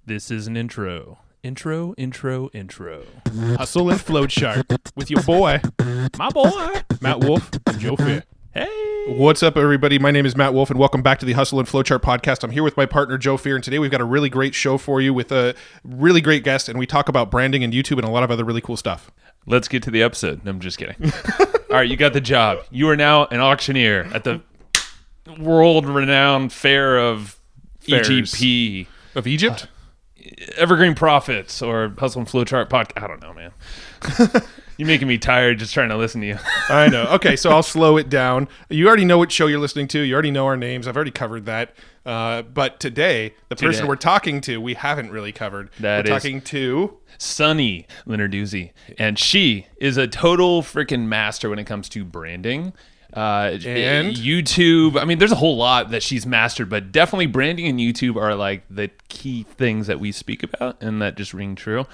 This is an intro. Intro. Hustle and Flow Chart with your boy, My boy. Matt Wolf and Joe Fier. Hey. What's up, everybody? My name is Matt Wolf, and welcome back to the Hustle and Flow Chart podcast. I'm here with my partner, Joe Fier, and today we've got a really great show for you with a really great guest, and we talk about branding and YouTube and a lot of other really cool stuff. Let's get to the episode. No, I'm just kidding. All right, you got the job. You are now an auctioneer at the world-renowned fair of Fairs. EGP. Of Egypt? Evergreen Profits or Hustle and Flowchart podcast. I don't know, man. You're making me tired just trying to listen to you. I know. Okay, so I'll slow it down. You already know what show you're listening to. You already know our names. I've already covered that. But today, the person we're talking to, we haven't really covered. We're talking to Sunny Lenarduzzi, and she is a total freaking master when it comes to branding. And YouTube. I mean, there's a whole lot that she's mastered, but definitely branding and YouTube are like the key things that we speak about and that just ring true.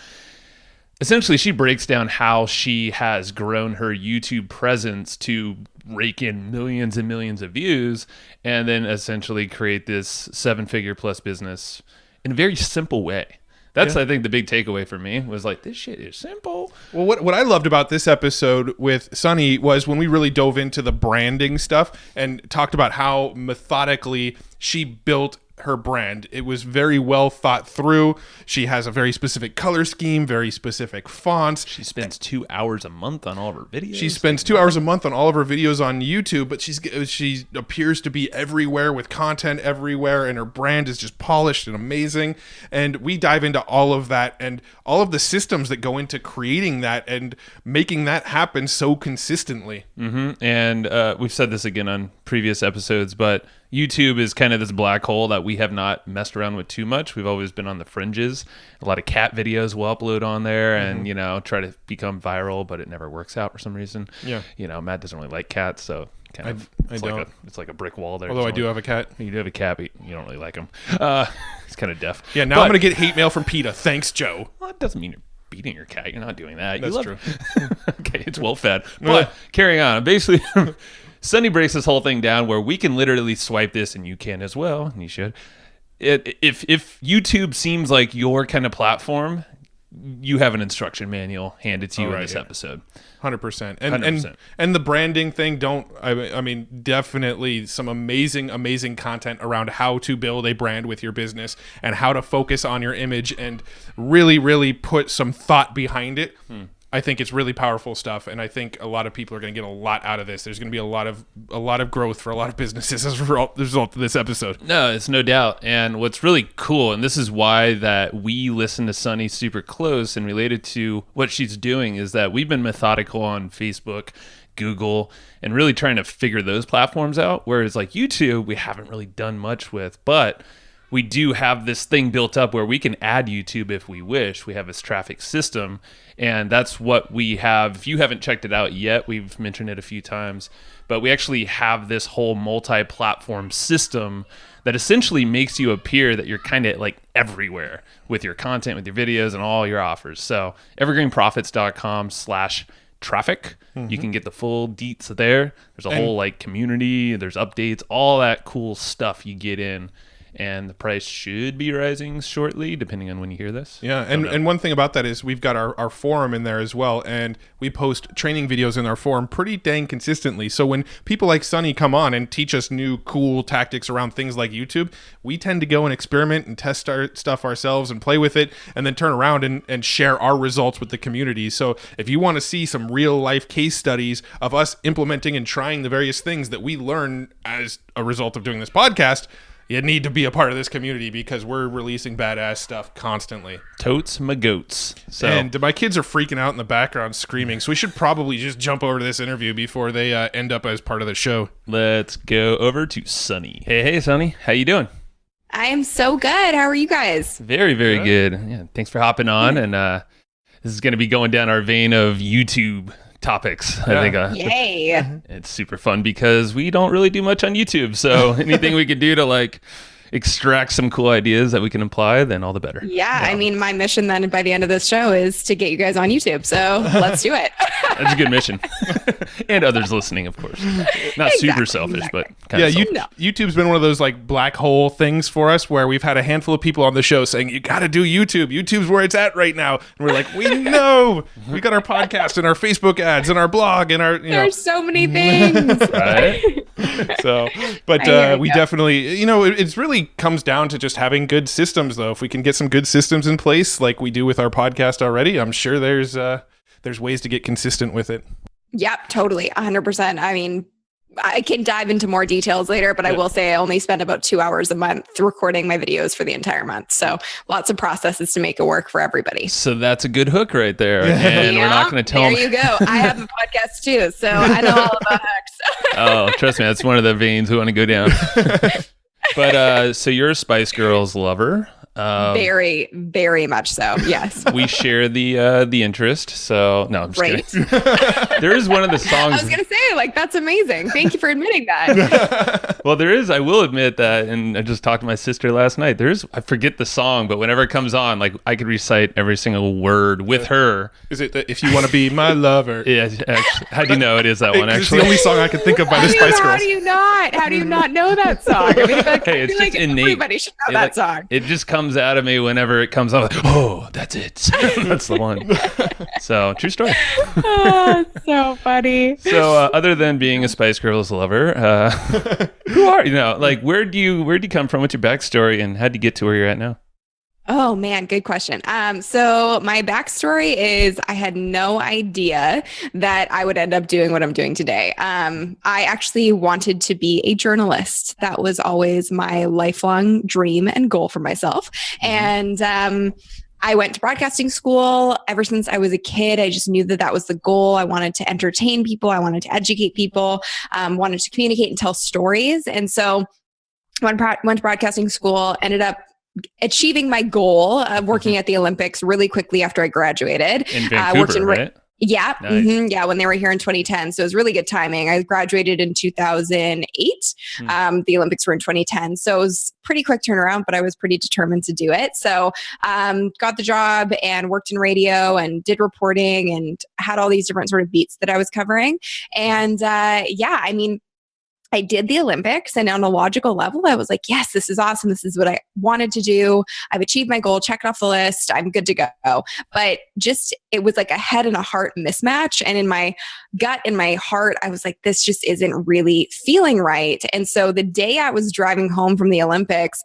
Essentially, she breaks down how she has grown her YouTube presence to rake in millions and millions of views and then essentially create this 7-figure plus business in a very simple way. That's, I think, the big takeaway for me was like, this shit is simple. Well, what I loved about this episode with Sunny was when we really dove into the branding stuff and talked about how methodically she built her brand. It was very well thought through. She has a very specific color scheme, very specific fonts. She spends 2 hours a month on all of her videos. She spends 2 hours a month on all of her videos on YouTube, but she appears to be everywhere with content everywhere, and her brand is just polished and amazing. And we dive into all of that and all of the systems that go into creating that and making that happen so consistently. Mm-hmm. And we've said this again on previous episodes, but YouTube is kind of this black hole that we have not messed around with too much. We've always been on the fringes. A lot of cat videos we'll upload on there and, try to become viral, but it never works out for some reason. Yeah. Matt doesn't really like cats, so kind of it's like a brick wall there. Although I do have a cat. You do have a cat, but you don't really like him. He's kind of deaf. Yeah, now I'm going to get hate mail from PETA. Thanks, Joe. Well, that doesn't mean you're beating your cat. You're not doing that. That's true. Okay, it's well fed. But carrying on. Basically... Sunny breaks this whole thing down where we can literally swipe this, and you can as well, and you should. If YouTube seems like your kind of platform, you have an instruction manual handed to you in this episode. 100%. 100%. And the branding thing, I mean, definitely some amazing content around how to build a brand with your business and how to focus on your image and really put some thought behind it. I think it's really powerful stuff, and I think a lot of people are going to get a lot out of this. There's going to be a lot of growth for a lot of businesses as a result of this episode. No, it's no doubt. And what's really cool, and this is why that we listen to Sunny super close and related to what she's doing, is that we've been methodical on Facebook, Google, and really trying to figure those platforms out. Whereas like YouTube, we haven't really done much with, but we do have this thing built up where we can add YouTube if we wish. We have this traffic system, and that's what we have. If you haven't checked it out yet, we've mentioned it a few times, but we actually have this whole multi-platform system that essentially makes you appear that you're kind of like everywhere with your content, with your videos, and all your offers. So evergreenprofits.com/traffic. You can get the full deets there. There's a whole like community, there's updates, all that cool stuff you get in. And the price should be rising shortly, depending on when you hear this. Yeah, and one thing about that is we've got our forum in there as well, and we post training videos in our forum pretty dang consistently. So when people like Sunny come on and teach us new cool tactics around things like YouTube, we tend to go and experiment and test our stuff ourselves and play with it, and then turn around and share our results with the community. So if you want to see some real life case studies of us implementing and trying the various things that we learn as a result of doing this podcast, you need to be a part of this community because we're releasing badass stuff constantly. Totes my goats. So. And my kids are freaking out in the background screaming, so we should probably just jump over to this interview before they end up as part of the show. Let's go over to Sunny. Hey, Sunny. How you doing? I am so good. How are you guys? Very, very good. Yeah, thanks for hopping on. And this is going to be going down our vein of YouTube topics. I think Yay. It's super fun because we don't really do much on YouTube, so anything we could do to like extract some cool ideas that we can apply, then all the better. Yeah, I mean, my mission then by the end of this show is to get you guys on YouTube, so let's do it. That's a good mission. And others listening, of course. Not super selfish, but kind of YouTube's been one of those like black hole things for us where we've had a handful of people on the show saying, you got to do YouTube. YouTube's where it's at right now. And we're like, we know. We got our podcast and our Facebook ads and our blog and our, There's so many things. right? So, but we definitely, it really comes down to just having good systems, though. If we can get some good systems in place, like we do with our podcast already, I'm sure there's ways to get consistent with it. Yep, totally, 100%. I mean, I can dive into more details later, but I will say I only spend about 2 hours a month recording my videos for the entire month. So lots of processes to make it work for everybody. So that's a good hook right there. And we're not going to tell them. There you go. I have a podcast too, so I know all about hooks. Oh, trust me, that's one of the veins we want to go down. But so you're a Spice Girls lover. Very, very much so. Yes. We share the interest. So no, I'm just kidding. There is one of the songs. I was gonna say, like, that's amazing. Thank you for admitting that. Well, there is. I will admit that, and I just talked to my sister last night. I forget the song, but whenever it comes on, like I could recite every single word with her. Is it that If You Want to Be My Lover? Yeah. Actually, how do you know it is that one? Actually, it's the only song I can think of by the Spice Girls. How do you not know that song? I mean, hey, it's just innate. Everybody should know that song. It just comes out of me whenever it comes on. Like, oh, that's it. That's the one. So true story. Oh, so funny. So other than being a Spice Girls lover, who are you? Like where do you come from? What's your backstory, and how would you get to where you're at now? Oh man, good question. So my backstory is I had no idea that I would end up doing what I'm doing today. I actually wanted to be a journalist. That was always my lifelong dream and goal for myself. And I went to broadcasting school ever since I was a kid. I just knew that was the goal. I wanted to entertain people. I wanted to educate people, wanted to communicate and tell stories. And so went to broadcasting school, ended up achieving my goal of working at the Olympics really quickly after I graduated. In Vancouver, right? Yeah. Nice. Yeah. When they were here in 2010. So it was really good timing. I graduated in 2008. The Olympics were in 2010. So it was pretty quick turnaround, but I was pretty determined to do it. So got the job and worked in radio and did reporting and had all these different sort of beats that I was covering. And I mean, I did the Olympics, and on a logical level, I was like, yes, this is awesome. This is what I wanted to do. I've achieved my goal, check it off the list. I'm good to go. But just, it was like a head and a heart mismatch. And in my gut, in my heart, I was like, this just isn't really feeling right. And so the day I was driving home from the Olympics,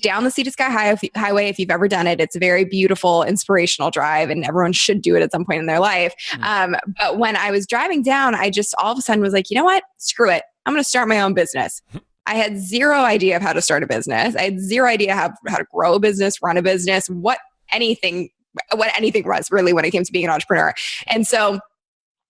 down the Sea to Sky Highway, if you've ever done it, it's a very beautiful, inspirational drive, and everyone should do it at some point in their life. But when I was driving down, I just all of a sudden was like, you know what? Screw it. I'm going to start my own business. I had zero idea of how to start a business. I had zero idea how to grow a business, run a business, what anything was really when it came to being an entrepreneur. And so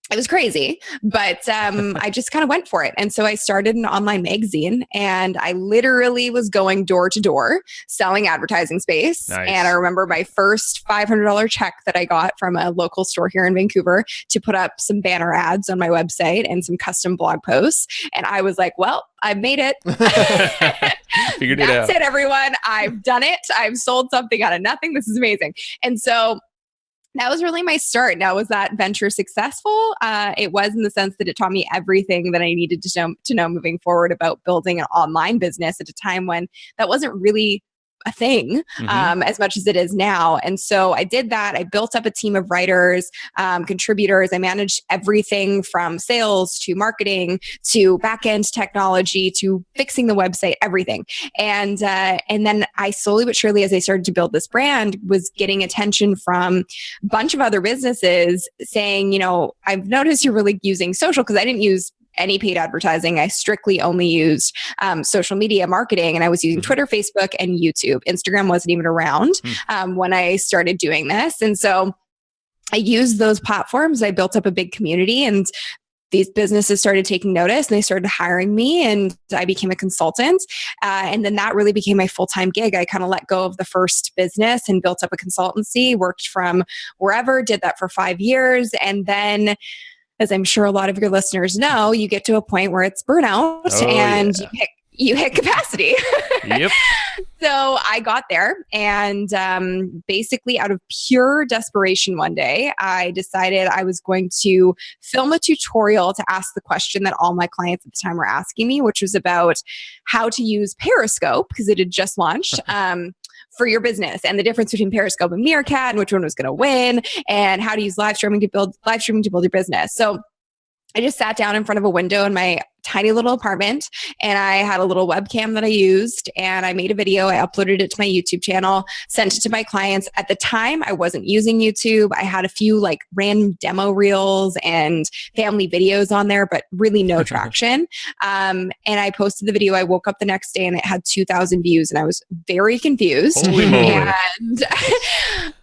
it was crazy, but I just kind of went for it. And so I started an online magazine, and I literally was going door to door selling advertising space. Nice. And I remember my first $500 check that I got from a local store here in Vancouver to put up some banner ads on my website and some custom blog posts. And I was like, well, I've made it. Figured it out. That's it, everyone. I've done it. I've sold something out of nothing. This is amazing. And so that was really my start. Now, was that venture successful? It was, in the sense that it taught me everything that I needed to know moving forward about building an online business at a time when that wasn't really a thing as much as it is now. And so I did that. I built up a team of writers, contributors. I managed everything from sales to marketing to back-end technology to fixing the website, everything. And then I slowly but surely, as I started to build this brand, was getting attention from a bunch of other businesses saying, you know, I've noticed you're really using social, because I didn't use any paid advertising. I strictly only used social media marketing, and I was using Twitter, Facebook, and YouTube. Instagram wasn't even around when I started doing this. And so I used those platforms. I built up a big community, and these businesses started taking notice, and they started hiring me, and I became a consultant. And then that really became my full-time gig. I kind of let go of the first business and built up a consultancy, worked from wherever, did that for 5 years. And then, as I'm sure a lot of your listeners know, you get to a point where it's burnout, you hit capacity. Yep. So I got there, and basically out of pure desperation one day, I decided I was going to film a tutorial to ask the question that all my clients at the time were asking me, which was about how to use Periscope, because it had just launched. For your business, and the difference between Periscope and Meerkat, and which one was going to win, and how to use live streaming to build your business. So I just sat down in front of a window in my tiny little apartment, and I had a little webcam that I used, and I made a video. I uploaded it to my YouTube channel, sent it to my clients. At the time, I wasn't using YouTube. I had a few like random demo reels and family videos on there, but really no traction. And I posted the video. I woke up the next day and it had 2,000 views, and I was very confused. Holy moly. And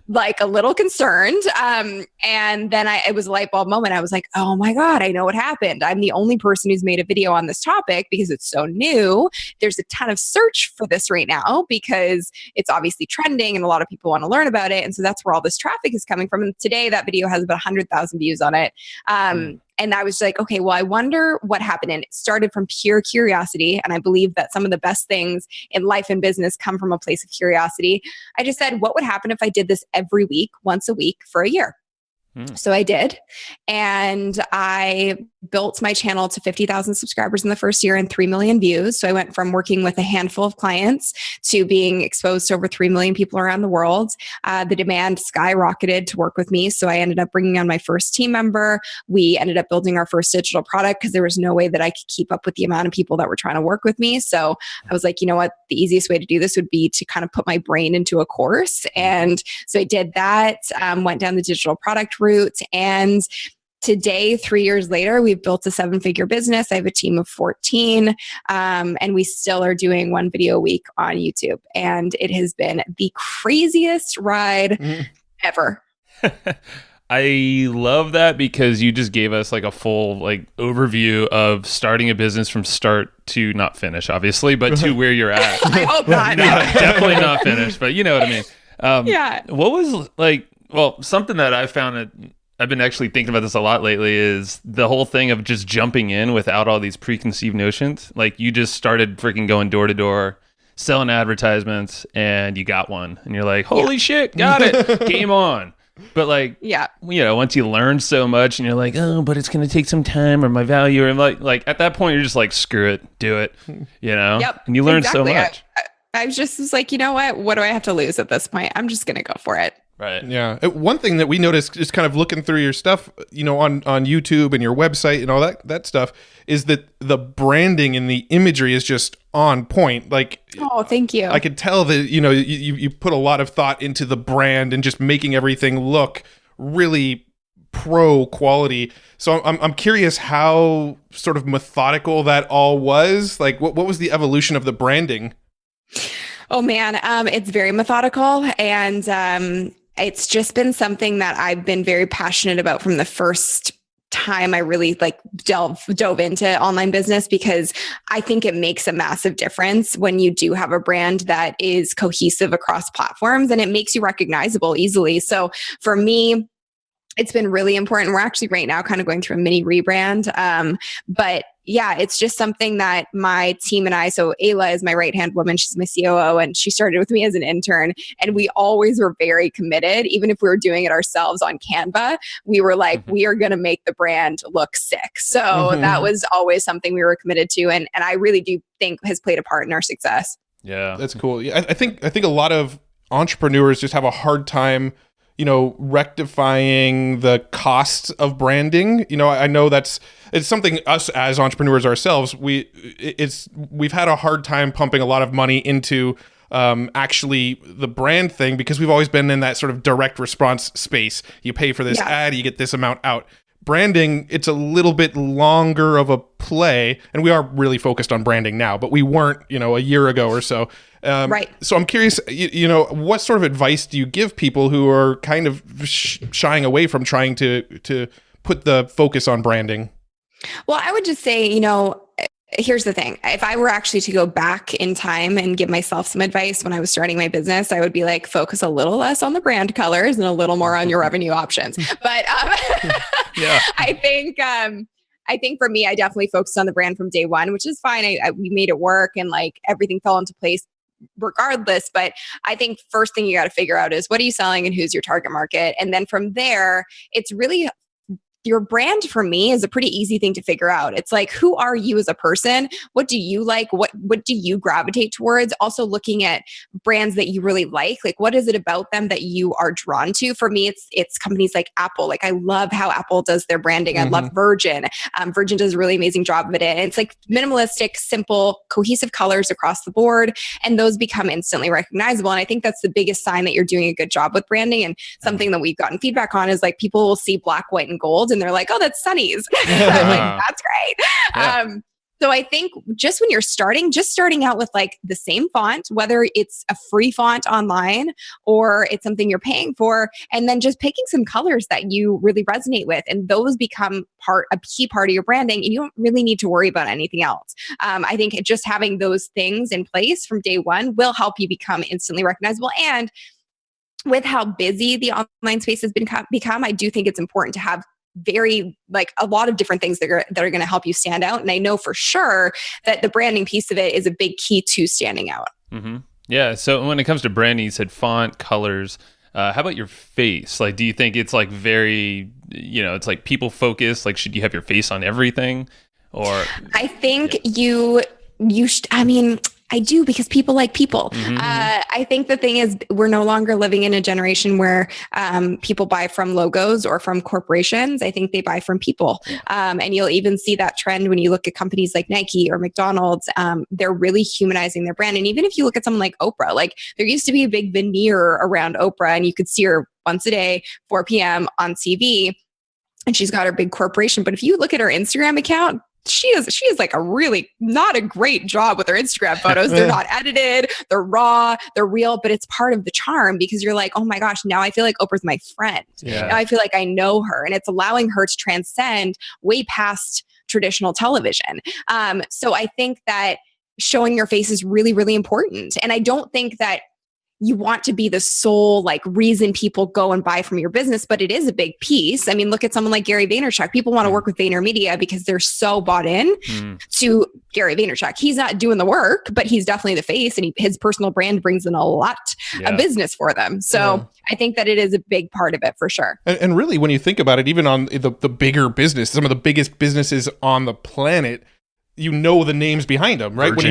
like a little concerned. And then it was a light bulb moment. I was like, oh my God, I know what happened. I'm the only person who's made a video on this topic because it's so new. There's a ton of search for this right now because it's obviously trending and a lot of people want to learn about it. And so that's where all this traffic is coming from. And today that video has about 100,000 views on it. And I was like, okay, well, I wonder what happened. And it started from pure curiosity. And I believe that some of the best things in life and business come from a place of curiosity. I just said, what would happen if I did this every week, once a week for a year? So I did. And I built my channel to 50,000 subscribers in the first year and 3 million views. So I went from working with a handful of clients to being exposed to over 3 million people around the world. The demand skyrocketed to work with me. So I ended up bringing on my first team member. We ended up building our first digital product because there was no way that I could keep up with the amount of people that were trying to work with me. So I was like, you know what? The easiest way to do this would be to kind of put my brain into a course. And so I did that, went down the digital product route. And today, 3 years later, we've built a 7-figure business. I have a team of 14, and we still are doing one video a week on YouTube. And it has been the craziest ride ever. I love that because you just gave us like a full like overview of starting a business from start to not finish, obviously, but to where you're at. I hope not. No, definitely not finished, but you know what I mean. Yeah. What was like, well, something that I found I've been actually thinking about this a lot lately is the whole thing of just jumping in without all these preconceived notions. Like you just started freaking going door to door, selling advertisements, and you got one. And you're like, holy shit, got it. Game on. But like, you know, once you learn so much and you're like, oh, but it's going to take some time or my value. Or like at that point, you're just like, screw it, do it, you know? Yep. And you learn so much. I was like, you know what do I have to lose at this point? I'm just going to go for it. Right. Yeah. One thing that we noticed just kind of looking through your stuff, you know, on YouTube and your website and all that stuff is that the branding and the imagery is just on point. Like, oh, thank you. I could tell that, you know, you put a lot of thought into the brand and just making everything look really pro quality. So I'm curious how sort of methodical that all was. Like, what was the evolution of the branding? Oh man, it's very methodical, and it's just been something that I've been very passionate about from the first time I really like dove into online business, because I think it makes a massive difference when you do have a brand that is cohesive across platforms and it makes you recognizable easily. So for me, it's been really important. We're actually right now kind of going through a mini rebrand. But yeah, it's just something that my team and I, so Ayla is my right-hand woman. She's my COO, and she started with me as an intern. And we always were very committed. Even if we were doing it ourselves on Canva, we were like, we are going to make the brand look sick. So that was always something we were committed to. And I really do think has played a part in our success. Yeah. That's cool. Yeah, I think a lot of entrepreneurs just have a hard time, you know, rectifying the costs of branding. You know, I know it's something us as entrepreneurs ourselves, we've had a hard time pumping a lot of money into actually the brand thing, because we've always been in that sort of direct response space. You pay for this ad, you get this amount out. Branding, it's a little bit longer of a play, and we are really focused on branding now, but we weren't, you know, a year ago or so. Right. So I'm curious, you know, what sort of advice do you give people who are kind of shying away from trying to put the focus on branding? Well, I would just say, you know, here's the thing. If I were actually to go back in time and give myself some advice when I was starting my business, I would be like, focus a little less on the brand colors and a little more on your revenue options. But I think I think for me, I definitely focused on the brand from day one, which is fine. We made it work and like everything fell into place regardless. But I think first thing you got to figure out is what are you selling and who's your target market? And then from there, it's really your brand for me is a pretty easy thing to figure out. It's like, who are you as a person? What do you like? What do you gravitate towards? Also looking at brands that you really like what is it about them that you are drawn to? For me, it's companies like Apple. Like I love how Apple does their branding. I love Virgin. Virgin does a really amazing job of it. And it's like minimalistic, simple, cohesive colors across the board. And those become instantly recognizable. And I think that's the biggest sign that you're doing a good job with branding. And something that we've gotten feedback on is like people will see black, white, and gold and they're like, oh, that's Sunny's. I'm like, that's great. Yeah. So I think just when you're starting out with like the same font, whether it's a free font online or it's something you're paying for, and then just picking some colors that you really resonate with. And those become a key part of your branding. And you don't really need to worry about anything else. I think just having those things in place from day one will help you become instantly recognizable. And with how busy the online space has become, I do think it's important to have a lot of different things that are going to help you stand out. And I know for sure that the branding piece of it is a big key to standing out. Mm-hmm. Yeah. So when it comes to branding, you said font, colors. How about your face? Like, do you think it's like very, it's like people focused? Like, should you have your face on everything? Or I think I do, because people like people. I think the thing is we're no longer living in a generation where people buy from logos or from corporations. I think they buy from people. And you'll even see that trend when you look at companies like Nike or McDonald's. They're really humanizing their brand. And even if you look at someone like Oprah, like there used to be a big veneer around Oprah and you could see her once a day, 4 p.m. on TV. And she's got her big corporation. But if you look at her Instagram account, she is like a really not a great job with her Instagram photos. They're not edited, they're raw, they're real, but it's part of the charm because you're like, oh my gosh, now I feel like Oprah's my friend. Yeah. Now I feel like I know her, and it's allowing her to transcend way past traditional television. So I think that showing your face is really, really important. And I don't think that you want to be the sole reason people go and buy from your business, but it is a big piece. I mean, look at someone like Gary Vaynerchuk. People want to work with VaynerMedia because they're so bought in to Gary Vaynerchuk. He's not doing the work, but he's definitely the face, and his personal brand brings in a lot of business for them. So I think that it is a big part of it for sure. And really, when you think about it, even on the bigger business, some of the biggest businesses on the planet, the names behind them, right? Virgin.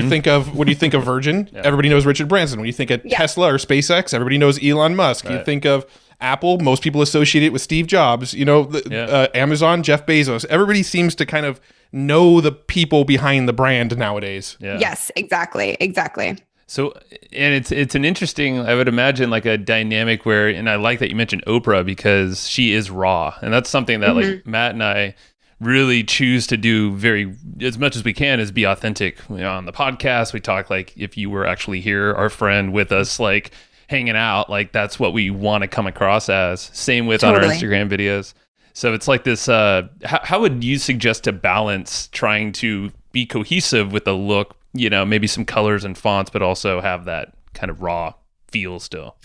When you think of Virgin, everybody knows Richard Branson. When you think of Tesla or SpaceX, everybody knows Elon Musk. Right. You think of Apple, most people associate it with Steve Jobs. Amazon, Jeff Bezos. Everybody seems to kind of know the people behind the brand nowadays. Yeah. Yes, exactly. So, and it's an interesting, I would imagine, like a dynamic where, and I like that you mentioned Oprah because she is raw, and that's something that like Matt and I really choose to do as much as we can is be authentic. On the podcast, we talk like if you were actually here, our friend with us, like hanging out, like that's what we want to come across as. Same with on our Instagram videos. So it's like this, how would you suggest to balance trying to be cohesive with the look, maybe some colors and fonts, but also have that kind of raw feel still?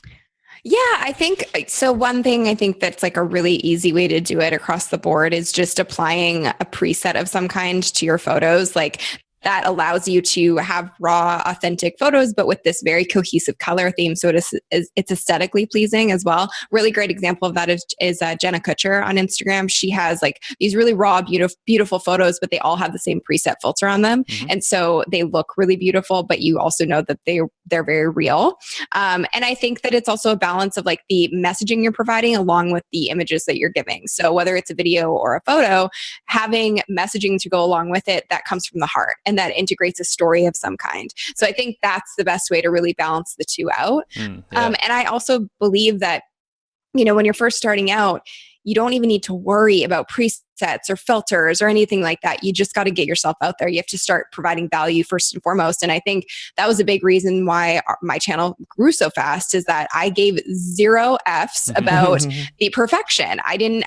Yeah, I think so. One thing I think that's like a really easy way to do it across the board is just applying a preset of some kind to your photos. Like that allows you to have raw, authentic photos, but with this very cohesive color theme. So it's aesthetically pleasing as well. Really great example of that is Jenna Kutcher on Instagram. She has like these really raw, beautiful photos, but they all have the same preset filter on them. And so they look really beautiful, but you also know that they're very real. And I think that it's also a balance of like the messaging you're providing along with the images that you're giving. So whether it's a video or a photo, having messaging to go along with it that comes from the heart and that integrates a story of some kind. So I think that's the best way to really balance the two out. And I also believe that, when you're first starting out, you don't even need to worry about presets or filters or anything like that. You just got to get yourself out there. You have to start providing value first and foremost. And I think that was a big reason why my channel grew so fast is that I gave 0 Fs about the perfection. I didn't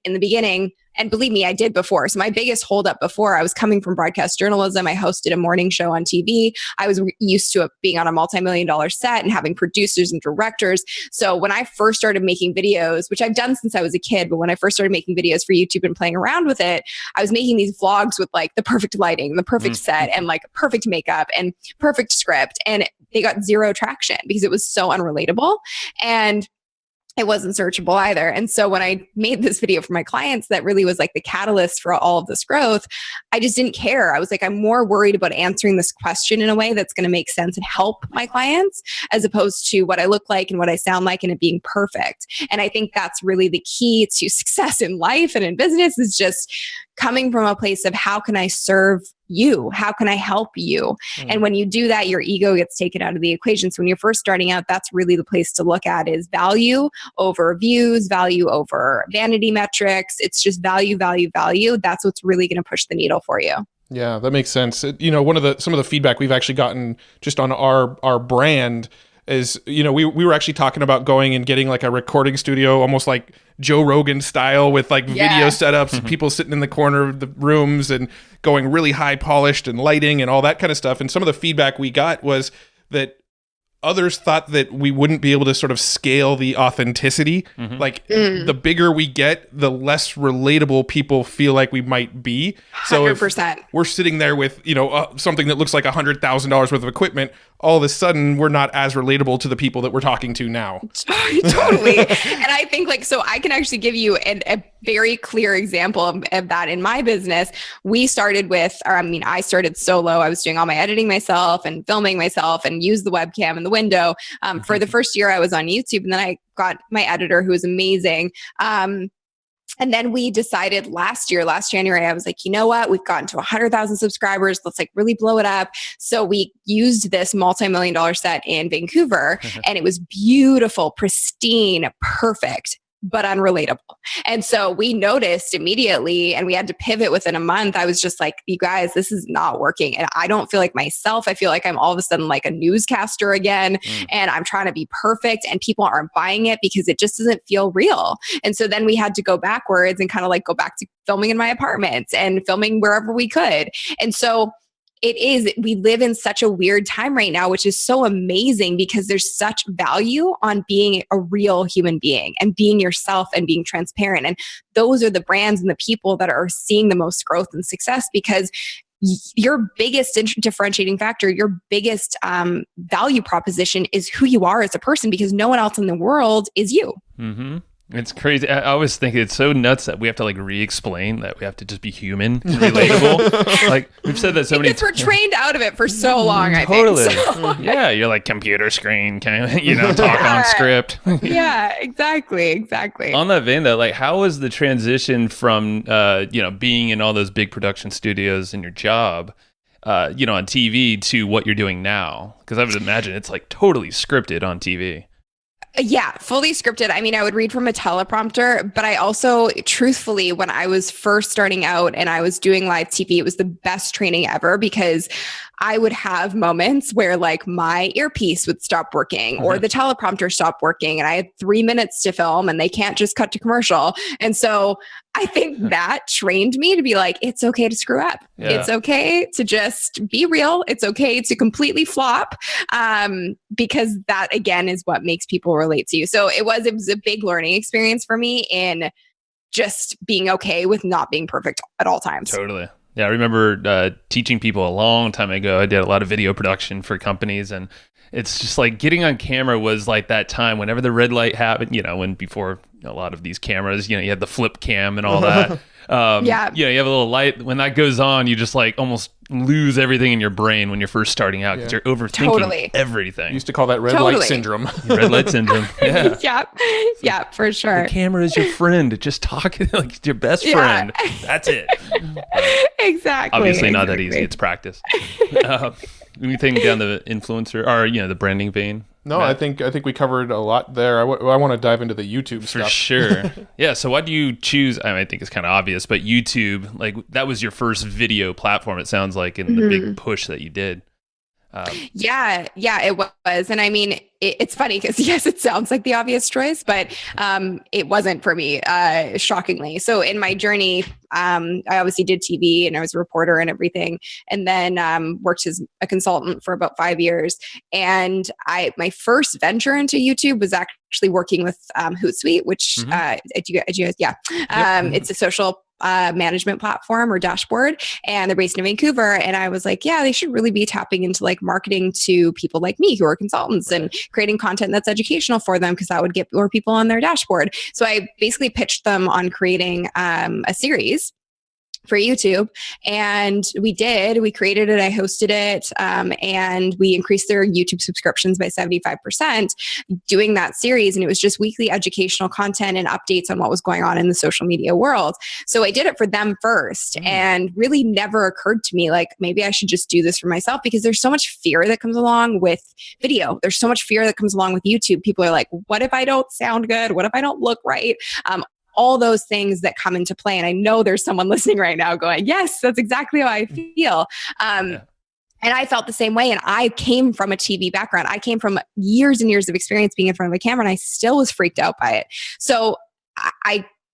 in the beginning. And believe me, I did before. So my biggest holdup before, I was coming from broadcast journalism. I hosted a morning show on TV. I was used to being on a multi-million-dollar set and having producers and directors. So when I first started making videos, which I've done since I was a kid, but when I first started making videos for YouTube and playing around with it, I was making these vlogs with like the perfect lighting, the perfect set, and like perfect makeup and perfect script. And they got zero traction because it was so unrelatable. And it wasn't searchable either. And so when I made this video for my clients, that really was like the catalyst for all of this growth. I just didn't care. I was like, I'm more worried about answering this question in a way that's going to make sense and help my clients, as opposed to what I look like and what I sound like and it being perfect. And I think that's really the key to success in life and in business, is just coming from a place of how can I serve you? How can I help you? And when you do that, your ego gets taken out of the equation. So when you're first starting out, that's really the place to look at, is value over views, value over vanity metrics. It's just value, value, value. That's what's really going to push the needle for you. Yeah, that makes sense. Some of the feedback we've actually gotten just on our brand is, we were actually talking about going and getting like a recording studio, almost like Joe Rogan style, with like video setups, people sitting in the corner of the rooms and going really high polished and lighting and all that kind of stuff. And some of the feedback we got was that others thought that we wouldn't be able to sort of scale the authenticity. Like the bigger we get, the less relatable people feel like we might be. So 100%. if we're sitting there with, something that looks like $100,000 worth of equipment, all of a sudden we're not as relatable to the people that we're talking to now. Totally. And I think so I can actually give you a very clear example of that in my business. I started solo. I was doing all my editing myself and filming myself and used the webcam in the window. For the first year I was on YouTube, and then I got my editor, who was amazing. And then we decided last January, I was like, you know what? We've gotten to 100,000 subscribers. Let's really blow it up. So we used this multi-million-dollar set in Vancouver, and it was beautiful, pristine, perfect, but unrelatable. And so we noticed immediately, and we had to pivot within a month. I was just like, you guys, this is not working. And I don't feel like myself. I feel like I'm all of a sudden like a newscaster again, and I'm trying to be perfect, and people aren't buying it because it just doesn't feel real. And so then we had to go backwards and kind of go back to filming in my apartment and filming wherever we could. And so we live in such a weird time right now, which is so amazing because there's such value on being a real human being and being yourself and being transparent. And those are the brands and the people that are seeing the most growth and success, because your biggest differentiating factor, your biggest value proposition is who you are as a person, because no one else in the world is you. Mm-hmm. It's crazy. I always think it's so nuts that we have to re-explain that we have to just be human and relatable. We've said that so many times. We're trained out of it for so long, I think. So. Yeah, you're like computer screen, talk on script. Yeah, exactly. On that vein though, how was the transition from, being in all those big production studios in your job, on TV, to what you're doing now? Because I would imagine it's totally scripted on TV. Yeah, fully scripted. I would read from a teleprompter, but I also, truthfully, when I was first starting out and I was doing live TV, it was the best training ever, because I would have moments where my earpiece would stop working or the teleprompter stopped working, and I had 3 minutes to film and they can't just cut to commercial. And so I think that trained me to be it's okay to screw up. Yeah. It's okay to just be real. It's okay to completely flop, because that again is what makes people relate to you. So it was a big learning experience for me in just being okay with not being perfect at all times. Totally. Yeah, I remember teaching people a long time ago. I did a lot of video production for companies, and it's just getting on camera was that time whenever the red light happened, when before a lot of these cameras, you had the flip cam and all that. Yeah. You have a little light. When that goes on, you just almost lose everything in your brain when you're first starting out, because you're overthinking everything. Used to call that red light syndrome. Red light syndrome. Yeah. Yeah, for sure. The camera is your friend. Just talk it's your best friend. That's it. Exactly. Obviously not that easy. It's practice. Anything down the influencer or the branding vein? No, Matt? I think we covered a lot there. I want to dive into the YouTube stuff. For sure. Yeah, so why do you choose, I think it's kind of obvious, but YouTube, that was your first video platform, it sounds like, in the big push that you did. Yeah, it was. And I mean, it's funny because yes, it sounds like the obvious choice, but it wasn't for me, shockingly. So in my journey, I obviously did TV and I was a reporter and everything, and then worked as a consultant for about 5 years. And my first venture into YouTube was actually working with Hootsuite, which it's a social management platform or dashboard, and they're based in Vancouver. And I was like, yeah, they should really be tapping into like marketing to people like me who are consultants and creating content that's educational for them, because that would get more people on their dashboard. So I basically pitched them on creating a series for YouTube. And we created it, I hosted it, and we increased their YouTube subscriptions by 75% doing that series. And it was just weekly educational content and updates on what was going on in the social media world. So I did it for them first, and really never occurred to me like maybe I should just do this for myself, because there's so much fear that comes along with video. There's so much fear that comes along with YouTube. People are like, what if I don't sound good? What if I don't look right? All those things that come into play. And I know there's someone listening right now going, yes, that's exactly how I feel. And I felt the same way. And I came from a TV background. I came from years and years of experience being in front of a camera, and I still was freaked out by it. So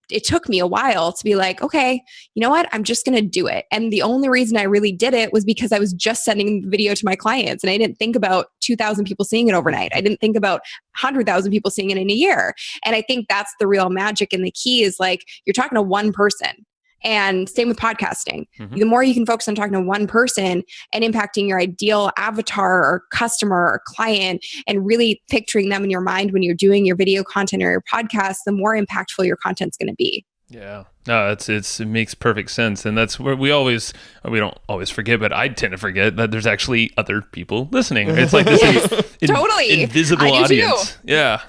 it took me a while to be like, okay, you know what? I'm just going to do it. And the only reason I really did it was because I was just sending the video to my clients, and I didn't think about 2,000 people seeing it overnight. I didn't think about 100,000 people seeing it in a year. And I think that's the real magic. And the key is like, you're talking to one person. And same with podcasting. The more you can focus on talking to one person and impacting your ideal avatar or customer or client, and really picturing them in your mind when you're doing your video content or your podcast, the more impactful your content's going to be. Yeah, no, it makes perfect sense. And that's where we don't always forget, but I tend to forget that there's actually other people listening. It's like this totally invisible audience. Yeah.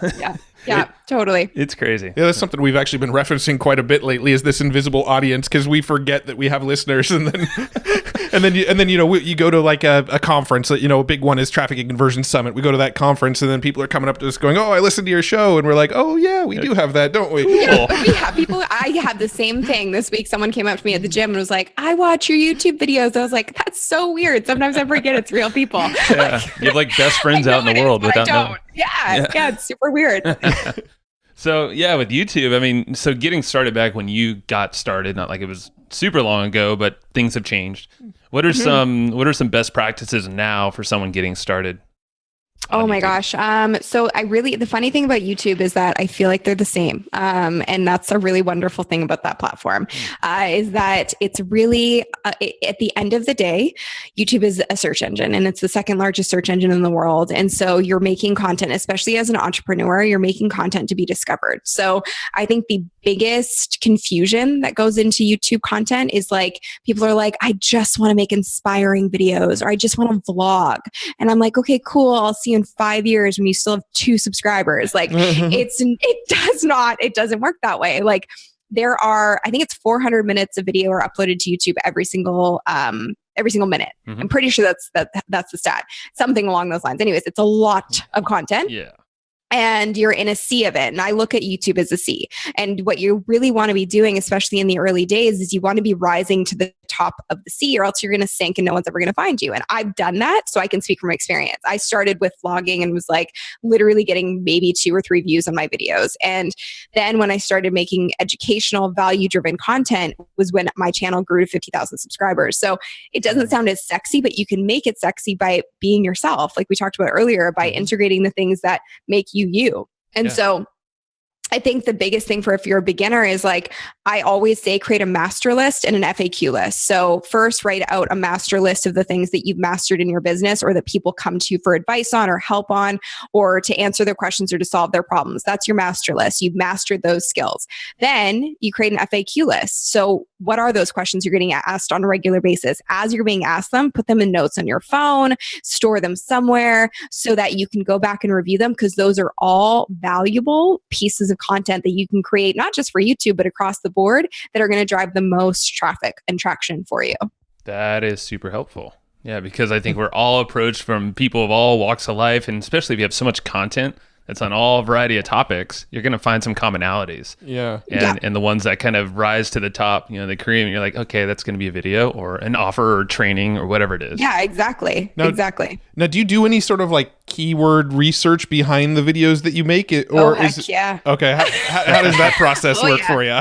Yeah, totally. It's crazy. Yeah, that's something we've actually been referencing quite a bit lately, is this invisible audience, because we forget that we have listeners, and then and then you go to like a conference, a big one is Traffic and Conversion Summit. We go to that conference, and then people are coming up to us going, "Oh, I listened to your show," and we're like, "Oh yeah, we do have that, don't we?" Yeah, we have people. I had the same thing this week. Someone came up to me at the gym and was like, "I watch your YouTube videos." I was like, "That's so weird." Sometimes I forget it's real people. Yeah, you have like best friends out in the world without knowing. Yeah, it's super weird. So yeah, with YouTube, I mean, so getting started back when you got started, not like it was super long ago, but things have changed. What are some best practices now for someone getting started? Oh my gosh. So the funny thing about YouTube is that I feel like they're the same. And that's a really wonderful thing about that platform, is that it's really, at the end of the day, YouTube is a search engine, and it's the second largest search engine in the world. And so you're making content, especially as an entrepreneur, you're making content to be discovered. So I think the biggest confusion that goes into YouTube content is like, people are like, I just want to make inspiring videos, or I just want to vlog. And I'm like, okay, cool. I'll see you in 5 years when you still have 2 subscribers. Like it doesn't work that way. Like I think it's 400 minutes of video are uploaded to YouTube every single minute. I'm pretty sure that's the stat, something along those lines. Anyways, it's a lot of content. Yeah. And you're in a sea of it. And I look at YouTube as a sea. And what you really want to be doing, especially in the early days, is you want to be rising to the top of the sea, or else you're going to sink and no one's ever going to find you. And I've done that, so I can speak from experience. I started with vlogging and was like literally getting maybe 2 or 3 views on my videos. And then when I started making educational, value-driven content was when my channel grew to 50,000 subscribers. So it doesn't sound as sexy, but you can make it sexy by being yourself, like we talked about earlier, by integrating the things that make you. And so I think the biggest thing if you're a beginner is like, I always say, create a master list and an FAQ list. So first, write out a master list of the things that you've mastered in your business, or that people come to you for advice on or help on, or to answer their questions or to solve their problems. That's your master list. You've mastered those skills. Then you create an FAQ list. So what are those questions you're getting asked on a regular basis? As you're being asked them, put them in notes on your phone, store them somewhere so that you can go back and review them, because those are all valuable pieces of content that you can create, not just for YouTube, but across the board, that are going to drive the most traffic and traction for you. That is super helpful. Yeah, because I think we're all approached from people of all walks of life, and especially if you have so much content, that's on all variety of topics, you're going to find some commonalities. Yeah. And the ones that kind of rise to the top, the cream, you're like, okay, that's going to be a video or an offer or training or whatever it is. Yeah, exactly. Exactly. Now, do you do any sort of like keyword research behind the videos that you make? Yeah. Okay. How does that process work for you?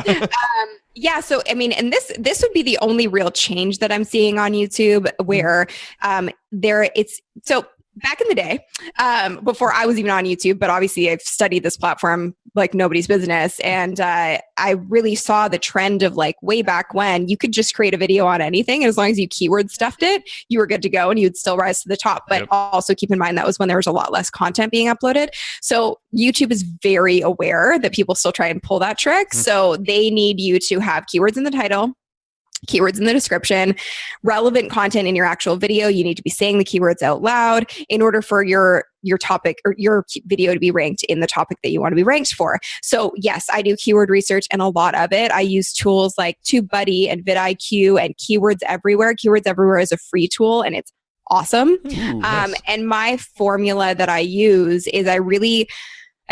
Yeah. So, I mean, and this would be the only real change that I'm seeing on YouTube where so back in the day, before I was even on YouTube, but obviously I've studied this platform like nobody's business. And I really saw the trend of like way back when you could just create a video on anything. As long as you keyword stuffed it, you were good to go and you'd still rise to the top. But also keep in mind that was when there was a lot less content being uploaded. So YouTube is very aware that people still try and pull that trick. So they need you to have keywords in the title, keywords in the description, relevant content in your actual video. You need to be saying the keywords out loud in order for your topic or your video to be ranked in the topic that you want to be ranked for. So yes, I do keyword research, and a lot of it, I use tools like TubeBuddy and vidIQ and Keywords Everywhere. Keywords Everywhere is a free tool and it's awesome. Ooh, nice. And my formula that I use is I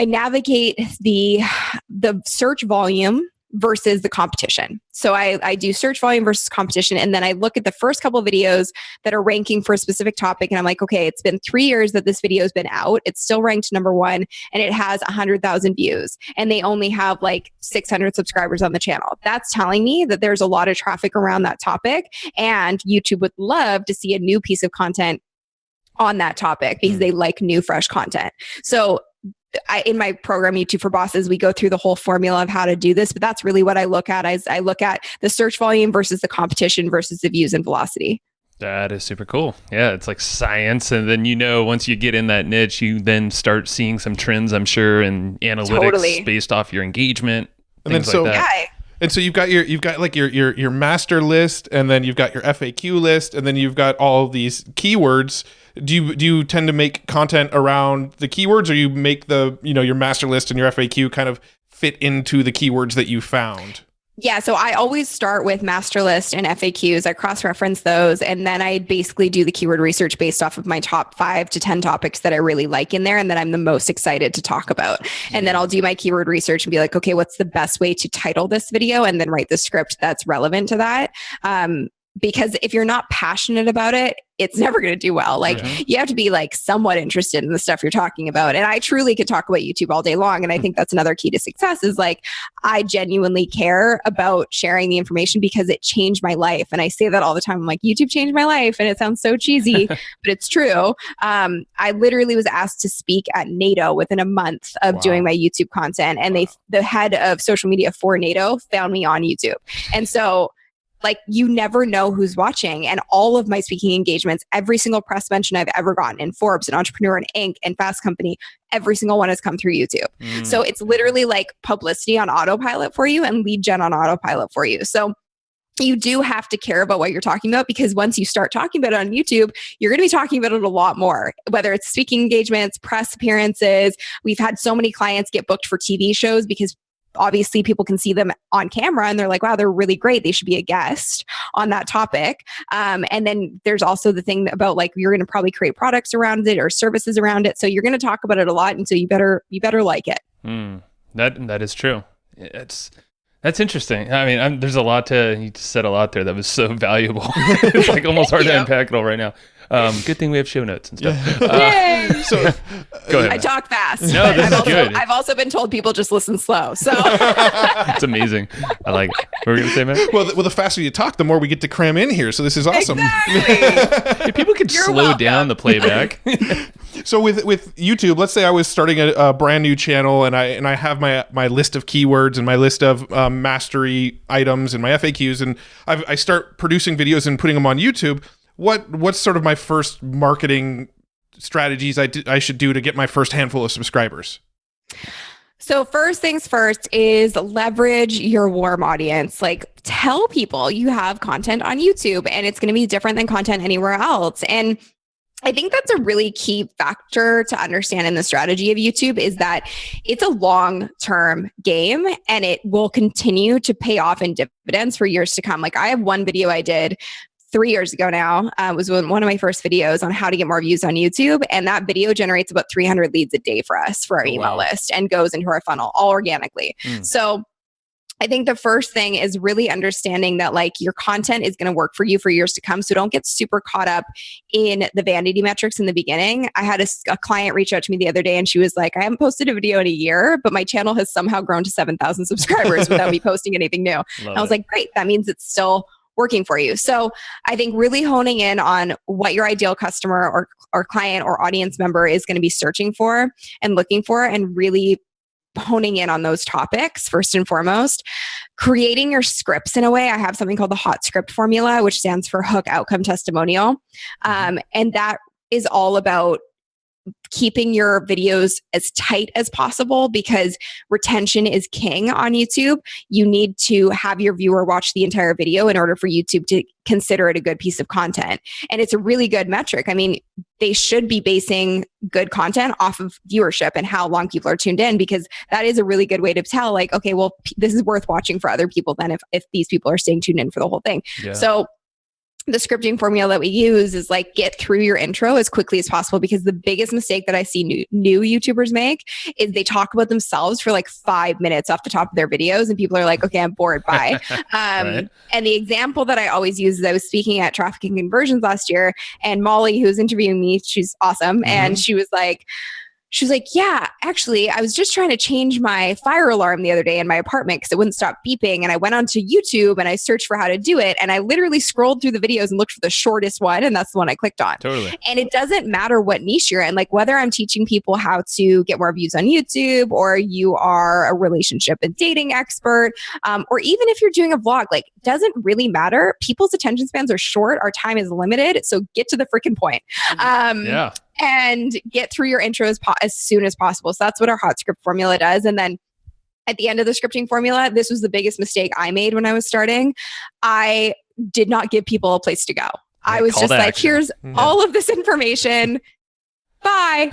navigate the search volume versus the competition. So I do search volume versus competition. And then I look at the first couple of videos that are ranking for a specific topic. And I'm like, okay, it's been 3 years that this video has been out. It's still ranked number 1 and it has 100,000 views and they only have like 600 subscribers on the channel. That's telling me that there's a lot of traffic around that topic and YouTube would love to see a new piece of content on that topic because they like new, fresh content. So in my program, YouTube for Bosses, we go through the whole formula of how to do this, but that's really what I look at. I look at the search volume versus the competition versus the views and velocity. That is super cool. Yeah, it's like science. And then, once you get in that niche, you then start seeing some trends, I'm sure, and analytics based off your engagement, things like that. Yeah. And so you've got your master list, and then you've got your FAQ list, and then you've got all these keywords. Do you tend to make content around the keywords, or you make the your master list and your FAQ kind of fit into the keywords that you found? Yeah, so I always start with master list and FAQs. I cross-reference those, and then I basically do the keyword research based off of my top 5 to 10 topics that I really like in there and that I'm the most excited to talk about. And then I'll do my keyword research and be like, okay, what's the best way to title this video? And then write the script that's relevant to that. Because if you're not passionate about it, it's never going to do well. Like you have to be like somewhat interested in the stuff you're talking about. And I truly could talk about YouTube all day long. And I think that's another key to success is like, I genuinely care about sharing the information because it changed my life. And I say that all the time. I'm like, YouTube changed my life. And it sounds so cheesy, but it's true. I literally was asked to speak at NATO within a month of doing my YouTube content. And the head of social media for NATO found me on YouTube. And so like you never know who's watching. And all of my speaking engagements, every single press mention I've ever gotten in Forbes and Entrepreneur and Inc. and Fast Company, every single one has come through YouTube. So it's literally like publicity on autopilot for you and lead gen on autopilot for you. So you do have to care about what you're talking about because once you start talking about it on YouTube, you're going to be talking about it a lot more, whether it's speaking engagements, press appearances. We've had so many clients get booked for TV shows because obviously people can see them on camera and they're like, wow, they're really great. They should be a guest on that topic. And then there's also the thing about like, you're going to probably create products around it or services around it. So you're going to talk about it a lot. And so you better like it. That is true. That's interesting. I mean, there's a lot you just said a lot there that was so valuable. It's like almost hard to unpack it all right now. Good thing we have show notes and stuff. So go ahead. I talk fast. No, this is good. I've also been told people just listen slow. So it's amazing. I like it. What were we going to say, man? Well, the faster you talk, the more we get to cram in here. So this is awesome. Exactly. If people could slow down the playback. So with YouTube, let's say I was starting a brand new channel and I have my list of keywords and my list of mastery items and my FAQs, and I start producing videos and putting them on YouTube. What's sort of my first marketing strategies I should do to get my first handful of subscribers? So first things first is leverage your warm audience. Like tell people you have content on YouTube and it's going to be different than content anywhere else. And I think that's a really key factor to understand in the strategy of YouTube is that it's a long-term game and it will continue to pay off in dividends for years to come. Like I have one video I did 3 years ago now, was one of my first videos on how to get more views on YouTube. And that video generates about 300 leads a day for us for our email list and goes into our funnel all organically. So I think the first thing is really understanding that like your content is going to work for you for years to come. So don't get super caught up in the vanity metrics in the beginning. I had a client reach out to me the other day and she was like, I haven't posted a video in a year, but my channel has somehow grown to 7,000 subscribers without me posting anything new. I was like, great. That means it's still working for you. So I think really honing in on what your ideal customer or client or audience member is going to be searching for and looking for, and really honing in on those topics first and foremost. Creating your scripts in a way. I have something called the HOT script formula, which stands for hook, outcome, testimonial. And that is all about keeping your videos as tight as possible, because retention is king on YouTube. You need to have your viewer watch the entire video in order for YouTube to consider it a good piece of content. And it's a really good metric. I mean, they should be basing good content off of viewership and how long people are tuned in, because that is a really good way to tell like, okay, well, this is worth watching for other people then if these people are staying tuned in for the whole thing. Yeah. So the scripting formula that we use is like, get through your intro as quickly as possible, because the biggest mistake that I see new YouTubers make is they talk about themselves for like 5 minutes off the top of their videos and people are like, okay, I'm bored, bye. Right. And the example that I always use is I was speaking at Traffic and Conversions last year, and Molly, who's interviewing me, she's awesome. And she was like, yeah, actually, I was just trying to change my fire alarm the other day in my apartment because it wouldn't stop beeping. And I went onto YouTube and I searched for how to do it. And I literally scrolled through the videos and looked for the shortest one. And that's the one I clicked on. Totally. And it doesn't matter what niche you're in, like whether I'm teaching people how to get more views on YouTube, or you are a relationship and dating expert, or even if you're doing a vlog, like doesn't really matter. People's attention spans are short. Our time is limited. So get to the freaking point. And get through your intro as soon as possible. So that's what our hot script formula does. And then at the end of the scripting formula, this was the biggest mistake I made when I was starting. I did not give people a place to go. I was just like, here's all of this information. Bye.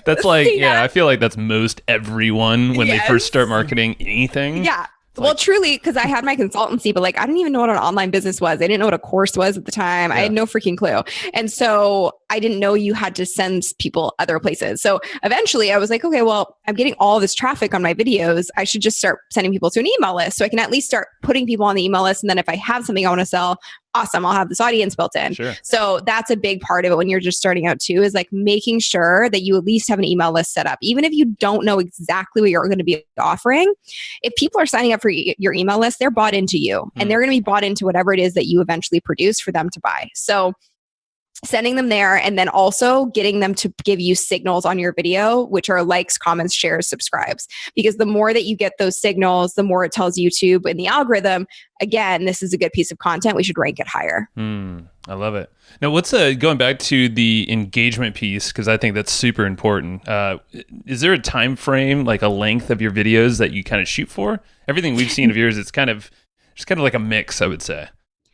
That's like, I feel like that's most everyone when they first start marketing anything. Yeah. Well, truly, because I had my consultancy, but like, I didn't even know what an online business was. I didn't know what a course was at the time. I had no freaking clue. And so I didn't know you had to send people other places. So eventually I was like, okay, well, I'm getting all this traffic on my videos. I should just start sending people to an email list so I can at least start putting people on the email list. And then if I have something I want to sell, awesome, I'll have this audience built in. Sure. So that's a big part of it when you're just starting out too, is like making sure that you at least have an email list set up. Even if you don't know exactly what you're going to be offering, if people are signing up for your email list, they're bought into you and they're going to be bought into whatever it is that you eventually produce for them to buy. So sending them there, and then also getting them to give you signals on your video, which are likes, comments, shares, subscribes. Because the more that you get those signals, the more it tells YouTube in the algorithm, again, this is a good piece of content. We should rank it higher. I love it. Now, what's going back to the engagement piece, because I think that's super important. Is there a time frame, like a length of your videos that you kind of shoot for? Everything we've seen of yours, it's kind of like a mix, I would say.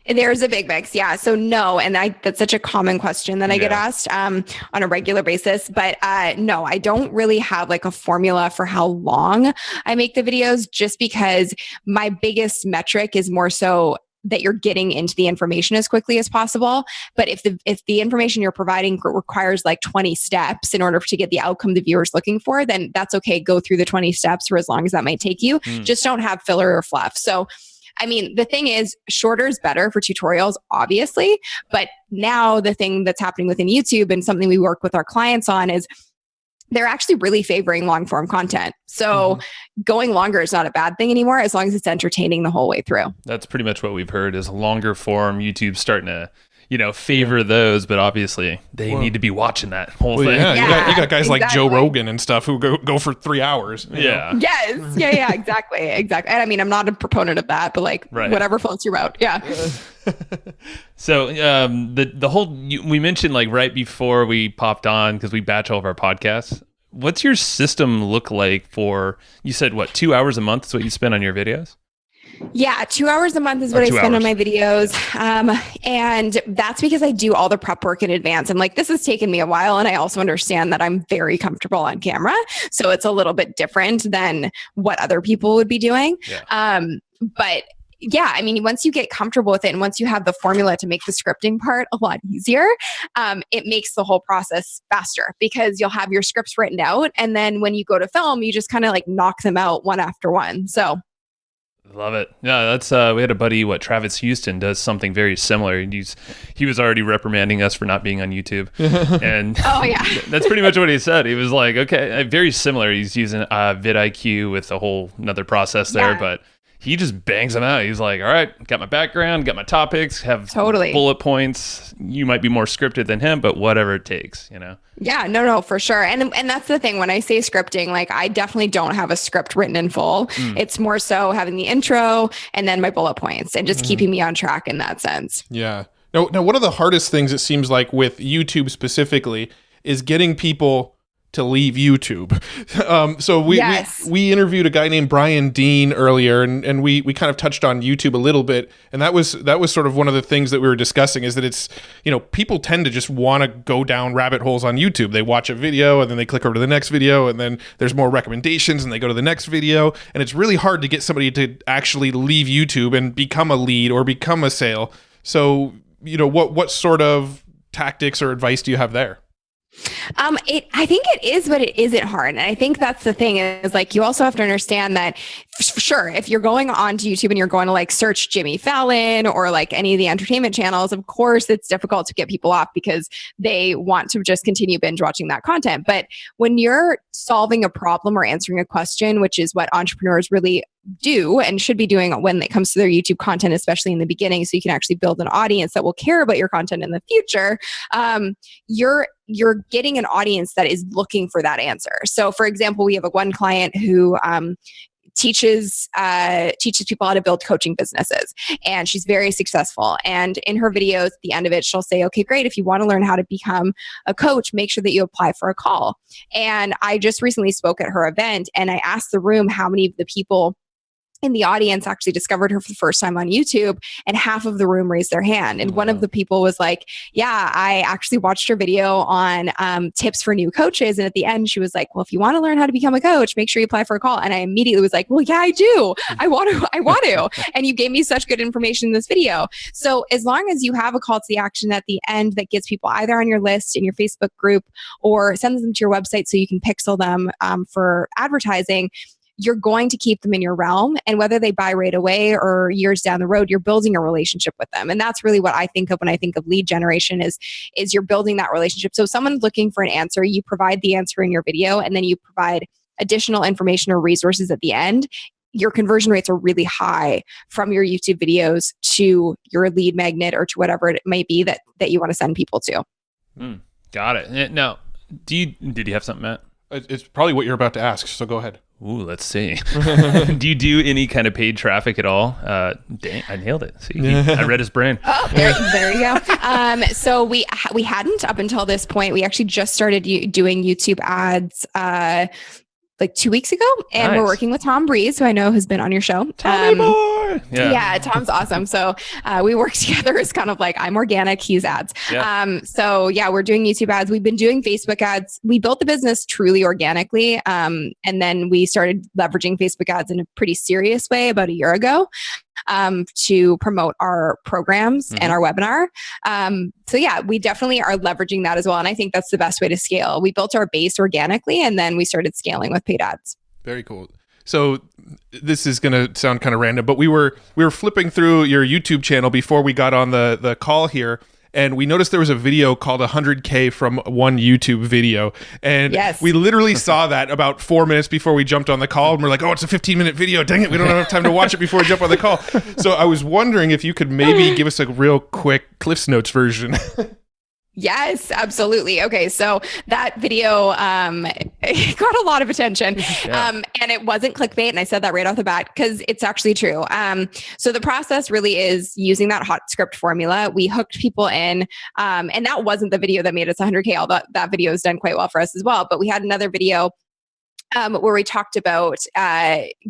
There's a big mix. Yeah. So no. And that's such a common question that I get asked on a regular basis. But no, I don't really have like a formula for how long I make the videos, just because my biggest metric is more so that you're getting into the information as quickly as possible. But if the information you're providing requires like 20 steps in order to get the outcome the viewer's looking for, then that's okay. Go through the 20 steps for as long as that might take you. Just don't have filler or fluff. So I mean, the thing is, shorter is better for tutorials, obviously. But now the thing that's happening within YouTube, and something we work with our clients on, is they're actually really favoring long form content. So going longer is not a bad thing anymore, as long as it's entertaining the whole way through. That's pretty much what we've heard, is longer form. YouTube's starting to favor those, but obviously they need to be watching that whole thing. Yeah, you got guys like Joe Rogan and stuff who go for 3 hours. Yeah. Yes. Yeah, exactly. And I mean, I'm not a proponent of that, but like whatever floats your boat. Yeah. So the whole, we mentioned like right before we popped on, because we batch all of our podcasts. What's your system look like for, you said what, 2 hours a month is what you spend on your videos? Yeah, 2 hours a month is what I spend on my videos. And that's because I do all the prep work in advance. And like, this has taken me a while. And I also understand that I'm very comfortable on camera. So it's a little bit different than what other people would be doing. Yeah. But yeah, I mean, once you get comfortable with it and once you have the formula to make the scripting part a lot easier, it makes the whole process faster because you'll have your scripts written out. And then when you go to film, you just kind of like knock them out one after one. So love it. Yeah, that's we had a buddy, Travis Houston does something very similar. He was already reprimanding us for not being on YouTube. And oh yeah. That's pretty much what he said. He was like, okay, very similar. He's using vidIQ with a whole another process there, but he just bangs them out. He's like, all right, got my background, got my topics, have bullet points. You might be more scripted than him, but whatever it takes, you know? Yeah, no, for sure. And that's the thing. When I say scripting, like I definitely don't have a script written in full. It's more so having the intro and then my bullet points and just keeping me on track in that sense. Yeah. Now, one of the hardest things it seems like with YouTube specifically is getting people to leave YouTube. So we interviewed a guy named Brian Dean earlier, and we kind of touched on YouTube a little bit, and that was sort of one of the things that we were discussing, is that it's, you know, people tend to just want to go down rabbit holes on YouTube. They watch a video and then they click over to the next video, and then there's more recommendations and they go to the next video, and it's really hard to get somebody to actually leave YouTube and become a lead or become a sale. So, you know, what sort of tactics or advice do you have there? I think it is, but it isn't hard. And I think that's the thing, is like, you also have to understand that sure, if you're going onto YouTube and you're going to like search Jimmy Fallon or like any of the entertainment channels, of course it's difficult to get people off because they want to just continue binge watching that content. But when you're solving a problem or answering a question, which is what entrepreneurs really do and should be doing when it comes to their YouTube content, especially in the beginning, so you can actually build an audience that will care about your content in the future, you're getting an audience that is looking for that answer. So for example, we have one client who teaches people how to build coaching businesses, and she's very successful. And in her videos, at the end of it, she'll say, okay, great. If you want to learn how to become a coach, make sure that you apply for a call. And I just recently spoke at her event, and I asked the room how many of the people in the audience actually discovered her for the first time on YouTube, and half of the room raised their hand. And one of the people was like, yeah, I actually watched her video on tips for new coaches. And at the end, she was like, well, if you want to learn how to become a coach, make sure you apply for a call. And I immediately was like, well, yeah, I do. I want to. And you gave me such good information in this video. So as long as you have a call to the action at the end that gets people either on your list in your Facebook group or sends them to your website so you can pixel them for advertising, you're going to keep them in your realm. And whether they buy right away or years down the road, you're building a relationship with them. And that's really what I think of when I think of lead generation is you're building that relationship. So if someone's looking for an answer, you provide the answer in your video, and then you provide additional information or resources at the end. Your conversion rates are really high from your YouTube videos to your lead magnet or to whatever it may be that you want to send people to. Got it. Now, did you have something, Matt? It's probably what you're about to ask, so go ahead. Ooh, let's see. Do you do any kind of paid traffic at all? Dang, I nailed it. See, I read his brain. Oh, there you go. So we hadn't up until this point. We actually just started doing YouTube ads like 2 weeks ago, and we're working with Tom Breeze, who I know has been on your show. Tommy boy. Yeah, Tom's awesome. So we work together as kind of like, I'm organic, he's ads. Yeah. So yeah, we're doing YouTube ads. We've been doing Facebook ads. We built the business truly organically. And then we started leveraging Facebook ads in a pretty serious way about a year ago to promote our programs and our webinar. So yeah, we definitely are leveraging that as well. And I think that's the best way to scale. We built our base organically, and then we started scaling with paid ads. Very cool. So this is going to sound kind of random, but we were flipping through your YouTube channel before we got on the call here, and we noticed there was a video called 100K from one YouTube video. And we literally saw that about 4 minutes before we jumped on the call, and we're like, oh, it's a 15-minute video. Dang it, we don't have enough time to watch it before we jump on the call. So I was wondering if you could maybe give us a real quick Cliff's Notes version. Yes, absolutely. Okay, so that video it got a lot of attention, and it wasn't clickbait, and I said that right off the bat because it's actually true. So the process really is using that hot script formula. We hooked people in, and that wasn't the video that made us 100K. Although that video has done quite well for us as well. But we had another video where we talked about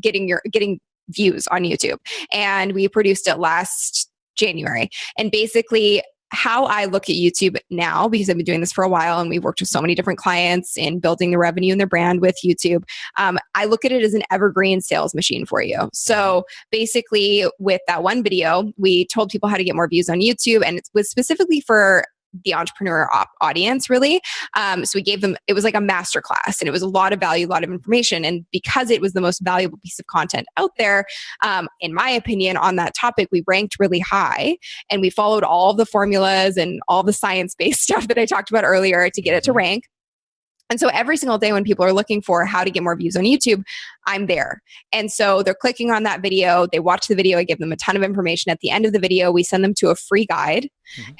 getting views on YouTube, and we produced it last January, and basically how I look at YouTube now, because I've been doing this for a while and we've worked with so many different clients in building the revenue and their brand with YouTube, I look at it as an evergreen sales machine for you. So basically with that one video, we told people how to get more views on YouTube, and it was specifically for the entrepreneur audience, really. So we gave them, it was like a master class, and it was a lot of value, a lot of information. And because it was the most valuable piece of content out there, in my opinion, on that topic, we ranked really high, and we followed all of the formulas and all the science-based stuff that I talked about earlier to get it to rank. And so every single day when people are looking for how to get more views on YouTube, I'm there. And so they're clicking on that video, they watch the video, I give them a ton of information. At the end of the video, we send them to a free guide,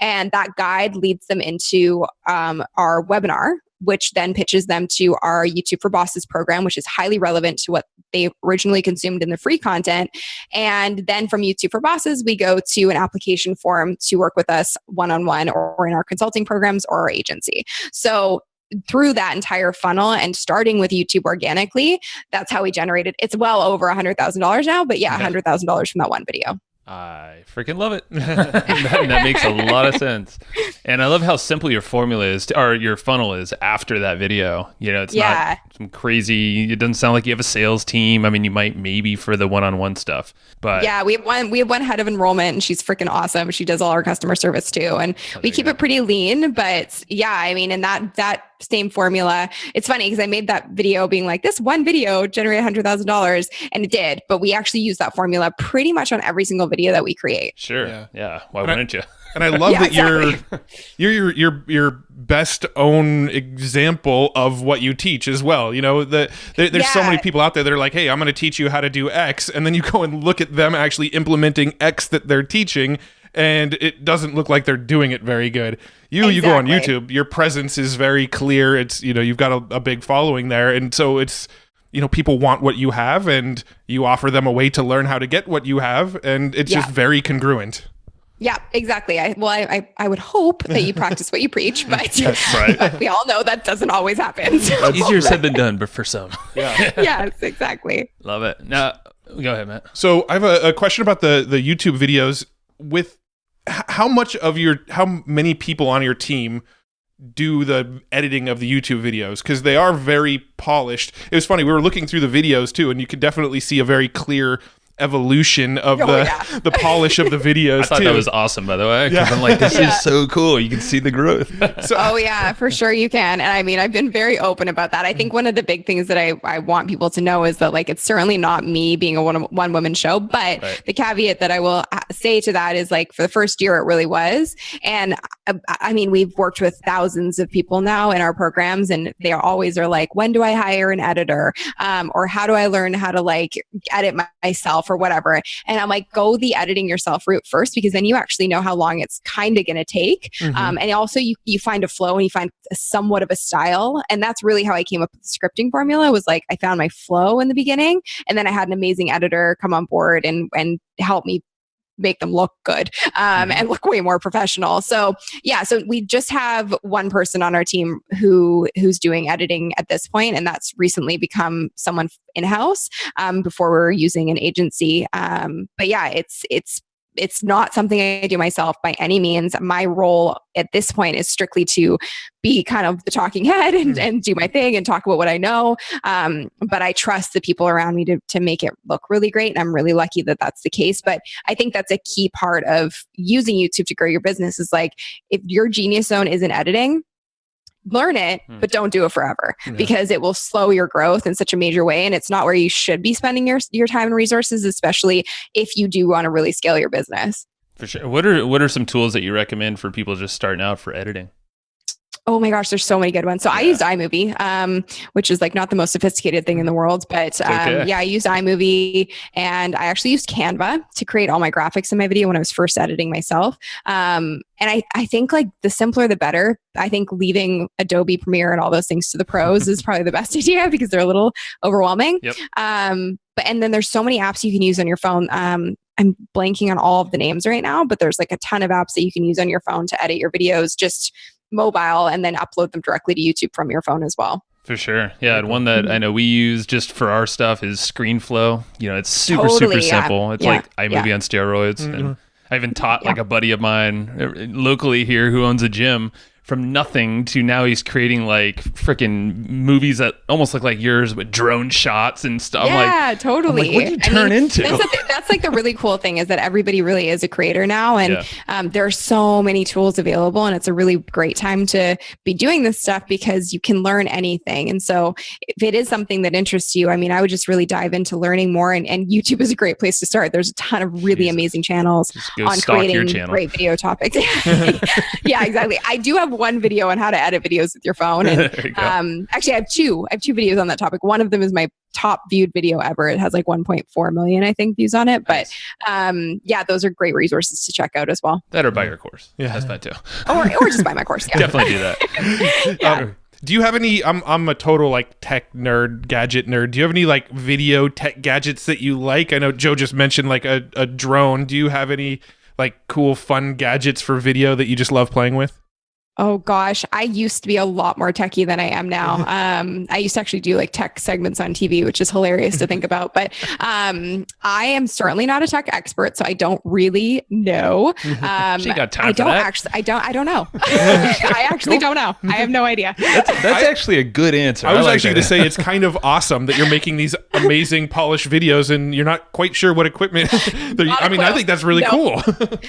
and that guide leads them into our webinar, which then pitches them to our YouTube for Bosses program, which is highly relevant to what they originally consumed in the free content. And then from YouTube for Bosses, we go to an application form to work with us one-on-one or in our consulting programs or our agency. So through that entire funnel, and starting with YouTube organically, that's how we generated. It's well over $100,000 now, but yeah, $100,000 from that one video. I freaking love it. that makes a lot of sense. And I love how simple your formula is, or your funnel is after that video. You know, it's not some crazy, it doesn't sound like you have a sales team. I mean, you might maybe for the one-on-one stuff, but yeah, we have one head of enrollment, and she's freaking awesome. She does all our customer service too. And we keep it pretty lean, but yeah, I mean, and that same formula, it's funny because I made that video being like, this one video generated $100,000, and it did, but we actually use that formula pretty much on every single video that we create. Sure. Yeah. Why wouldn't you? And I love that you're your best own example of what you teach as well. You know, there's so many people out there that are like, hey, I'm going to teach you how to do X. And then you go and look at them actually implementing X that they're teaching, and it doesn't look like they're doing it very good. You go on YouTube, your presence is very clear. It's, you know, you've got a big following there. And so it's, you know, people want what you have, and you offer them a way to learn how to get what you have. And it's just very congruent. Yeah, exactly. I would hope that you practice what you preach, but, but we all know that doesn't always happen. So. Easier said than done, but for some. Yes, exactly. Love it. Now, go ahead, Matt. So I have a question about the YouTube videos. With how many people on your team do the editing of the YouTube videos? Because they are very polished. It was funny, we were looking through the videos too, and you could definitely see a very clear evolution of the polish of the videos. I thought that was awesome, by the way, because I'm like, this is so cool. You can see the growth. Oh yeah, for sure you can. And I mean, I've been very open about that. I think one of the big things that I want people to know is that, like, it's certainly not me being a one woman show, but the caveat that I will say to that is, like, for the first year it really was. And I mean, we've worked with thousands of people now in our programs, and they always are like, when do I hire an editor? Or how do I learn how to, like, edit myself or whatever? And I'm like, go the editing yourself route first, because then you actually know how long it's kind of going to take. And also you find a flow, and you find somewhat of a style. And that's really how I came up with the scripting formula, was like, I found my flow in the beginning, and then I had an amazing editor come on board and help me make them look good and look way more professional. So yeah, so we just have one person on our team who's doing editing at this point, and that's recently become someone in-house. Before we were using an agency. But yeah, it's not something I do myself by any means. My role at this point is strictly to be kind of the talking head and do my thing and talk about what I know. But I trust the people around me to make it look really great. And I'm really lucky that that's the case. But I think that's a key part of using YouTube to grow your business, is like, if your genius zone isn't editing, learn it, but don't do it forever, because it will slow your growth in such a major way. And it's not where you should be spending your time and resources, especially if you do want to really scale your business. For sure. What are some tools that you recommend for people just starting out for editing? Oh my gosh, there's so many good ones. So I used iMovie, which is like not the most sophisticated thing in the world, but I used iMovie, and I actually used Canva to create all my graphics in my video when I was first editing myself. And I think, like, the simpler, the better. I think leaving Adobe Premiere and all those things to the pros is probably the best idea, because they're a little overwhelming. And then there's so many apps you can use on your phone. I'm blanking on all of the names right now, but there's like a ton of apps that you can use on your phone to edit your videos, just mobile, and then upload them directly to YouTube from your phone as well. For sure. Yeah. And one that I know we use just for our stuff is ScreenFlow. You know, it's super simple. It's like iMovie on steroids. And I even taught like a buddy of mine locally here who owns a gym from nothing to now he's creating like freaking movies that almost look like yours with drone shots and stuff. Yeah, totally. I'm like, what did you turn into? That's like the really cool thing is that everybody really is a creator now. And there are so many tools available, and it's a really great time to be doing this stuff because you can learn anything. And so if it is something that interests you, I mean, I would just really dive into learning more, and YouTube is a great place to start. There's a ton of really amazing channels on creating great video topics. Yeah, exactly. I do have one video on how to edit videos with your phone. And actually I have two videos on that topic. One of them is my top viewed video ever. It has like 1.4 million, I think, views on it. But those are great resources to check out as well. That or buy your course. Yeah, that's fine too. Or just buy my course. Yeah. Definitely do that. Do you have any, I'm a total like tech nerd, gadget nerd. Do you have any like video tech gadgets that you like? I know Joe just mentioned like a drone. Do you have any like cool, fun gadgets for video that you just love playing with? Oh gosh, I used to be a lot more techie than I am now. I used to actually do like tech segments on TV, which is hilarious to think about. But I am certainly not a tech expert, so I don't really know. She got time for that. I don't know. I actually don't know. I have no idea. That's actually a good answer. I was actually going to say it's kind of awesome that you're making these amazing polished videos and you're not quite sure what equipment. I think that's really cool.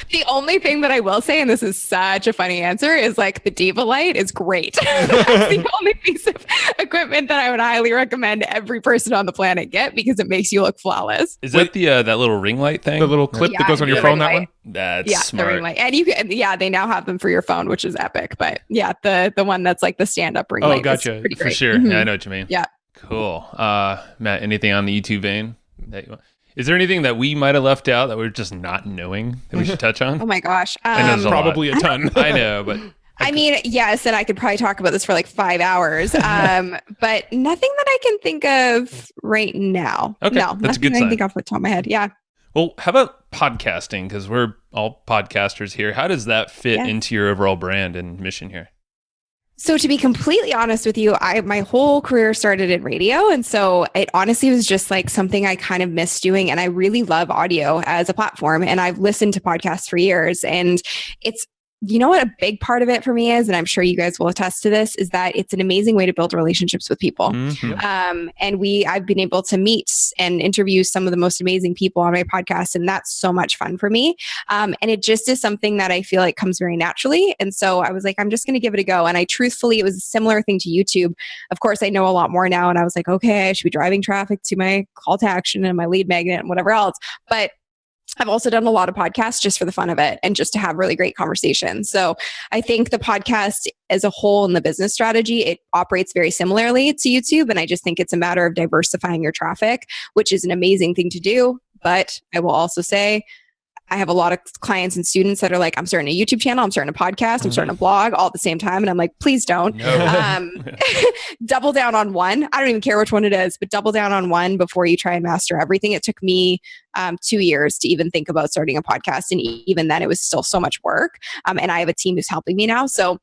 The only thing that I will say, and this is such a funny answer, is like the Diva light is great. That's the only piece of equipment that I would highly recommend every person on the planet get because it makes you look flawless. Is that that little ring light thing? The little clip that goes on your phone, that one? That's smart. The ring light. And you can, they now have them for your phone, which is epic. But yeah, the one that's like the stand-up ring light. Oh, gotcha. Is pretty For great. sure. Mm-hmm. Yeah, I know what you mean. Yeah. Cool. Matt, anything on the YouTube vein that you want? Is there anything that we might have left out that we're just not knowing that we should touch on? Oh my gosh. Probably a ton. I know, but I mean, yes, and I could probably talk about this for like 5 hours, but nothing that I can think of right now. Okay, no, that's a good nothing I sign. can think off the top of my head. Yeah. Well, how about podcasting? Because we're all podcasters here. How does that fit into your overall brand and mission here? So to be completely honest with you, my whole career started in radio. And so it honestly was just like something I kind of missed doing. And I really love audio as a platform. And I've listened to podcasts for years. And it's, you know what a big part of it for me is, and I'm sure you guys will attest to this, is that it's an amazing way to build relationships with people. Mm-hmm. And I've been able to meet and interview some of the most amazing people on my podcast. And that's so much fun for me. And it just is something that I feel like comes very naturally. And so I was like, I'm just going to give it a go. And it was a similar thing to YouTube. Of course, I know a lot more now. And I was like, okay, I should be driving traffic to my call to action and my lead magnet and whatever else. But I've also done a lot of podcasts just for the fun of it and just to have really great conversations. So I think the podcast as a whole in the business strategy, it operates very similarly to YouTube. And I just think it's a matter of diversifying your traffic, which is an amazing thing to do. But I will also say, I have a lot of clients and students that are like, I'm starting a YouTube channel, I'm starting a podcast, I'm starting a blog all at the same time. And I'm like, please don't. No. Double down on one. I don't even care which one it is, but double down on one before you try and master everything. It took me 2 years to even think about starting a podcast. And even then it was still so much work. And I have a team who's helping me now. So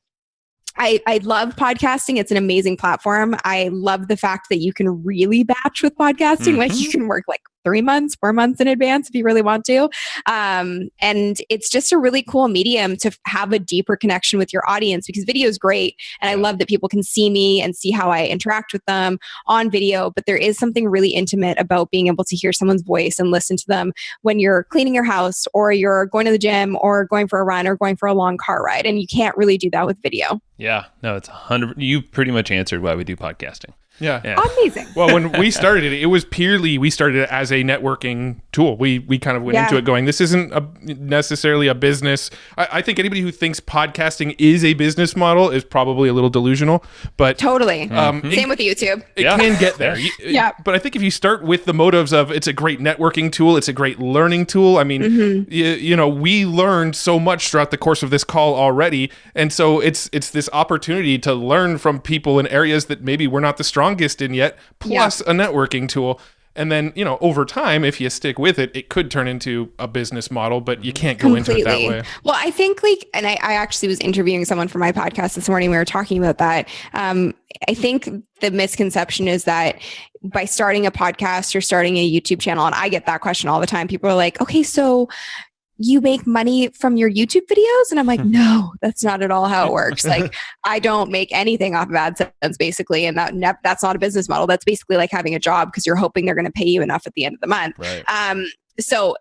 I love podcasting. It's an amazing platform. I love the fact that you can really batch with podcasting. Mm-hmm. Like you can work like 3 months, 4 months in advance if you really want to. And it's just a really cool medium to have a deeper connection with your audience because video is great. And I love that people can see me and see how I interact with them on video. But there is something really intimate about being able to hear someone's voice and listen to them when you're cleaning your house or you're going to the gym or going for a run or going for a long car ride. And you can't really do that with video. Yeah, no, it's 100. You pretty much answered why we do podcasting. Yeah. Amazing. Well, when we started it was purely, we started it as a networking tool. We kind of went into it going, this isn't necessarily a business. I think anybody who thinks podcasting is a business model is probably a little delusional, but totally. Same with YouTube. It can get there. But I think if you start with the motives of it's a great networking tool, it's a great learning tool. I mean, you know, we learned so much throughout the course of this call already. And so it's this opportunity to learn from people in areas that maybe we're not the strongest in yet, plus a networking tool. And then, you know, over time, if you stick with it, it could turn into a business model, but you can't go into it that way. Well, I think and I actually was interviewing someone for my podcast this morning. We were talking about that. I think the misconception is that by starting a podcast or starting a YouTube channel, and I get that question all the time. People are like, okay, so you make money from your YouTube videos? And I'm like, no, that's not at all how it works. Like, I don't make anything off of AdSense basically. And that's not a business model. That's basically like having a job because you're hoping they're going to pay you enough at the end of the month. Right. So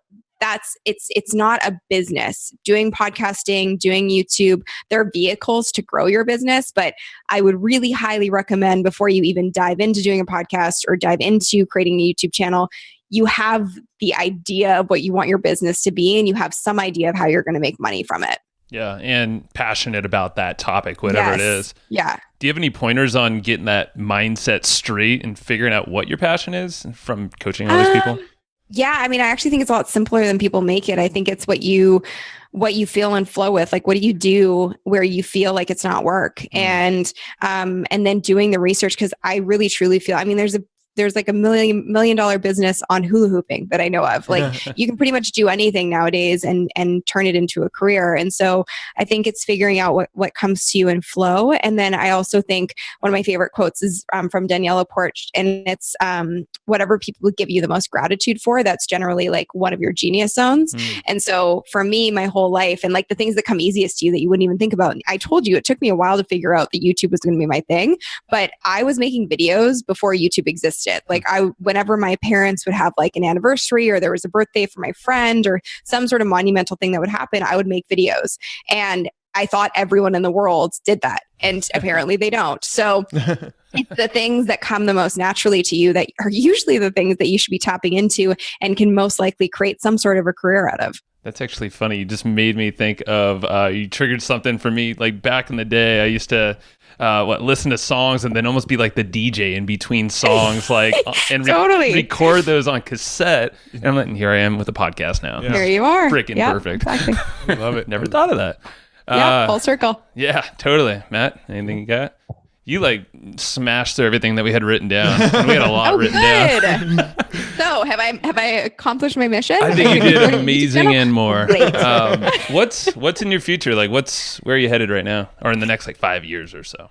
it's not a business. Doing podcasting, doing YouTube, they're vehicles to grow your business. But I would really highly recommend, before you even dive into doing a podcast or dive into creating a YouTube channel, you have the idea of what you want your business to be, and you have some idea of how you're going to make money from it. Yeah, and passionate about that topic, whatever it is. Yeah. Do you have any pointers on getting that mindset straight and figuring out what your passion is from coaching all these people? Yeah, I mean, I actually think it's a lot simpler than people make it. I think it's what you feel and flow with. Like, what do you do where you feel like it's not work? And then doing the research, because I really truly feel, I mean, there's like $1 million business on hula hooping that I know of. Like, you can pretty much do anything nowadays and turn it into a career. And so I think it's figuring out what comes to you in flow. And then I also think one of my favorite quotes is from Danielle Porch, and it's whatever people give you the most gratitude for, that's generally like one of your genius zones. And so for me, my whole life, and like the things that come easiest to you that you wouldn't even think about, I told you it took me a while to figure out that YouTube was going to be my thing, but I was making videos before YouTube existed. Like, whenever my parents would have like an anniversary, or there was a birthday for my friend, or some sort of monumental thing that would happen, I would make videos. And I thought everyone in the world did that. And apparently they don't. So it's the things that come the most naturally to you that are usually the things that you should be tapping into and can most likely create some sort of a career out of. That's actually funny. You just made me think of, you triggered something for me. Like, back in the day, I used to listen to songs and then almost be like the DJ in between songs, like, and record those on cassette. And I'm like, and here I am with a podcast now. Yeah. Here you are. Freaking perfect. Exactly. Love it. Never thought of that. Yeah, full circle. Yeah, totally. Matt, anything you got? You like smashed through everything that we had written down. And we had a lot written down. So have I accomplished my mission? I think you did amazing and more. What's in your future? Like, where are you headed right now, or in the next like 5 years or so?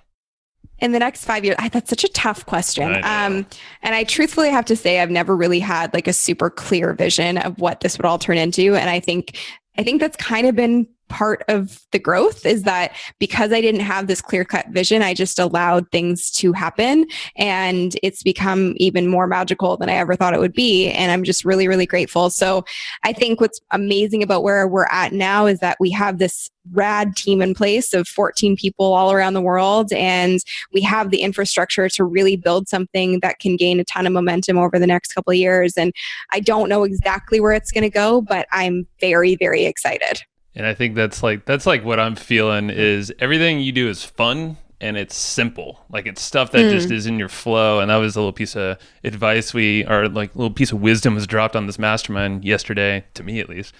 In the next 5 years, that's such a tough question. And I truthfully have to say, I've never really had like a super clear vision of what this would all turn into. And I think that's kind of been part of the growth, is that because I didn't have this clear-cut vision, I just allowed things to happen, and it's become even more magical than I ever thought it would be. And I'm just really, really grateful. So I think what's amazing about where we're at now is that we have this rad team in place of 14 people all around the world, and we have the infrastructure to really build something that can gain a ton of momentum over the next couple of years. And I don't know exactly where it's going to go, but I'm very, very excited. And I think that's like what I'm feeling is everything you do is fun and it's simple. Like, it's stuff that just is in your flow. And that was a little piece of advice a little piece of wisdom was dropped on this mastermind yesterday, to me at least,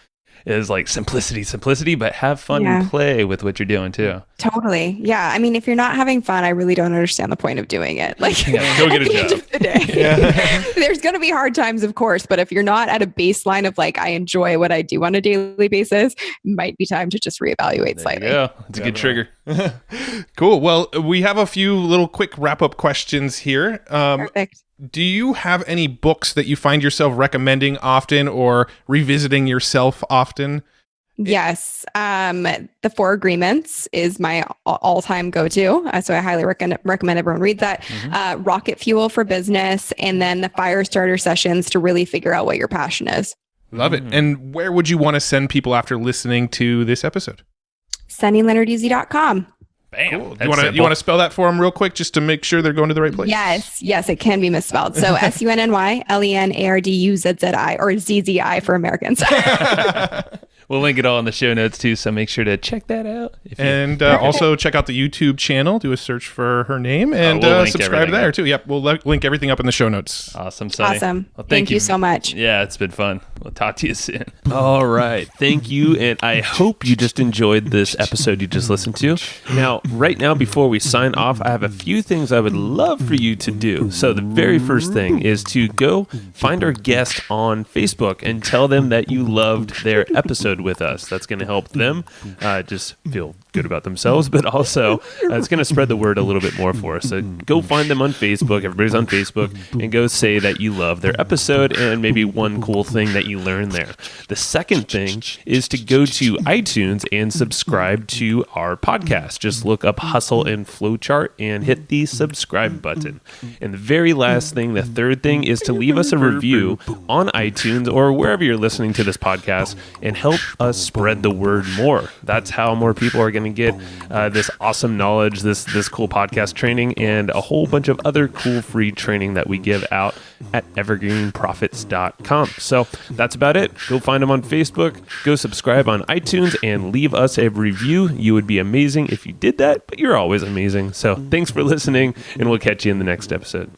is like simplicity, but have fun and play with what you're doing too. Totally. Yeah. I mean, if you're not having fun, I really don't understand the point of doing it. Like, go get a job. End of the day, there's going to be hard times, of course, but if you're not at a baseline of like, I enjoy what I do on a daily basis, it might be time to just reevaluate slightly. Yeah, it's a good trigger. Cool. Well, we have a few little quick wrap-up questions here. Perfect. Do you have any books that you find yourself recommending often or revisiting yourself often? Yes. The 4 Agreements is my all-time go-to. So I highly recommend everyone read that. Rocket Fuel for Business, and then the Fire Starter Sessions to really figure out what your passion is. Love it. And where would you want to send people after listening to this episode? SunnyLenarduzzi.com. Bam. Cool. You want to spell that for them real quick just to make sure they're going to the right place? Yes, it can be misspelled. So SUNNYLENARDUZZI, or ZZI for Americans. We'll link it all in the show notes too, so make sure to check that out. And also check out the YouTube channel. Do a search for her name and subscribe there too. Yep, we'll link everything up in the show notes. Awesome, Sunny. Awesome. Well, thank you so much. Yeah, it's been fun. We'll talk to you soon. All right. Thank you. And I hope you just enjoyed this episode you just listened to. Now, right now, before we sign off, I have a few things I would love for you to do. So the very first thing is to go find our guest on Facebook and tell them that you loved their episode with us. That's going to help them just feel good about themselves, but also it's going to spread the word a little bit more for us. So go find them on Facebook. Everybody's on Facebook, and go say that you love their episode and maybe one cool thing that you you learn there. The second thing is to go to iTunes and subscribe to our podcast. Just look up Hustle and Flowchart and hit the subscribe button. And the very last thing, the third thing, is to leave us a review on iTunes or wherever you're listening to this podcast and help us spread the word more. That's how more people are going to get this awesome knowledge, this cool podcast training, and a whole bunch of other cool free training that we give out at evergreenprofits.com. So that's about it. Go find them on Facebook, go subscribe on iTunes, and leave us a review. You would be amazing if you did that, but you're always amazing. So thanks for listening, and we'll catch you in the next episode.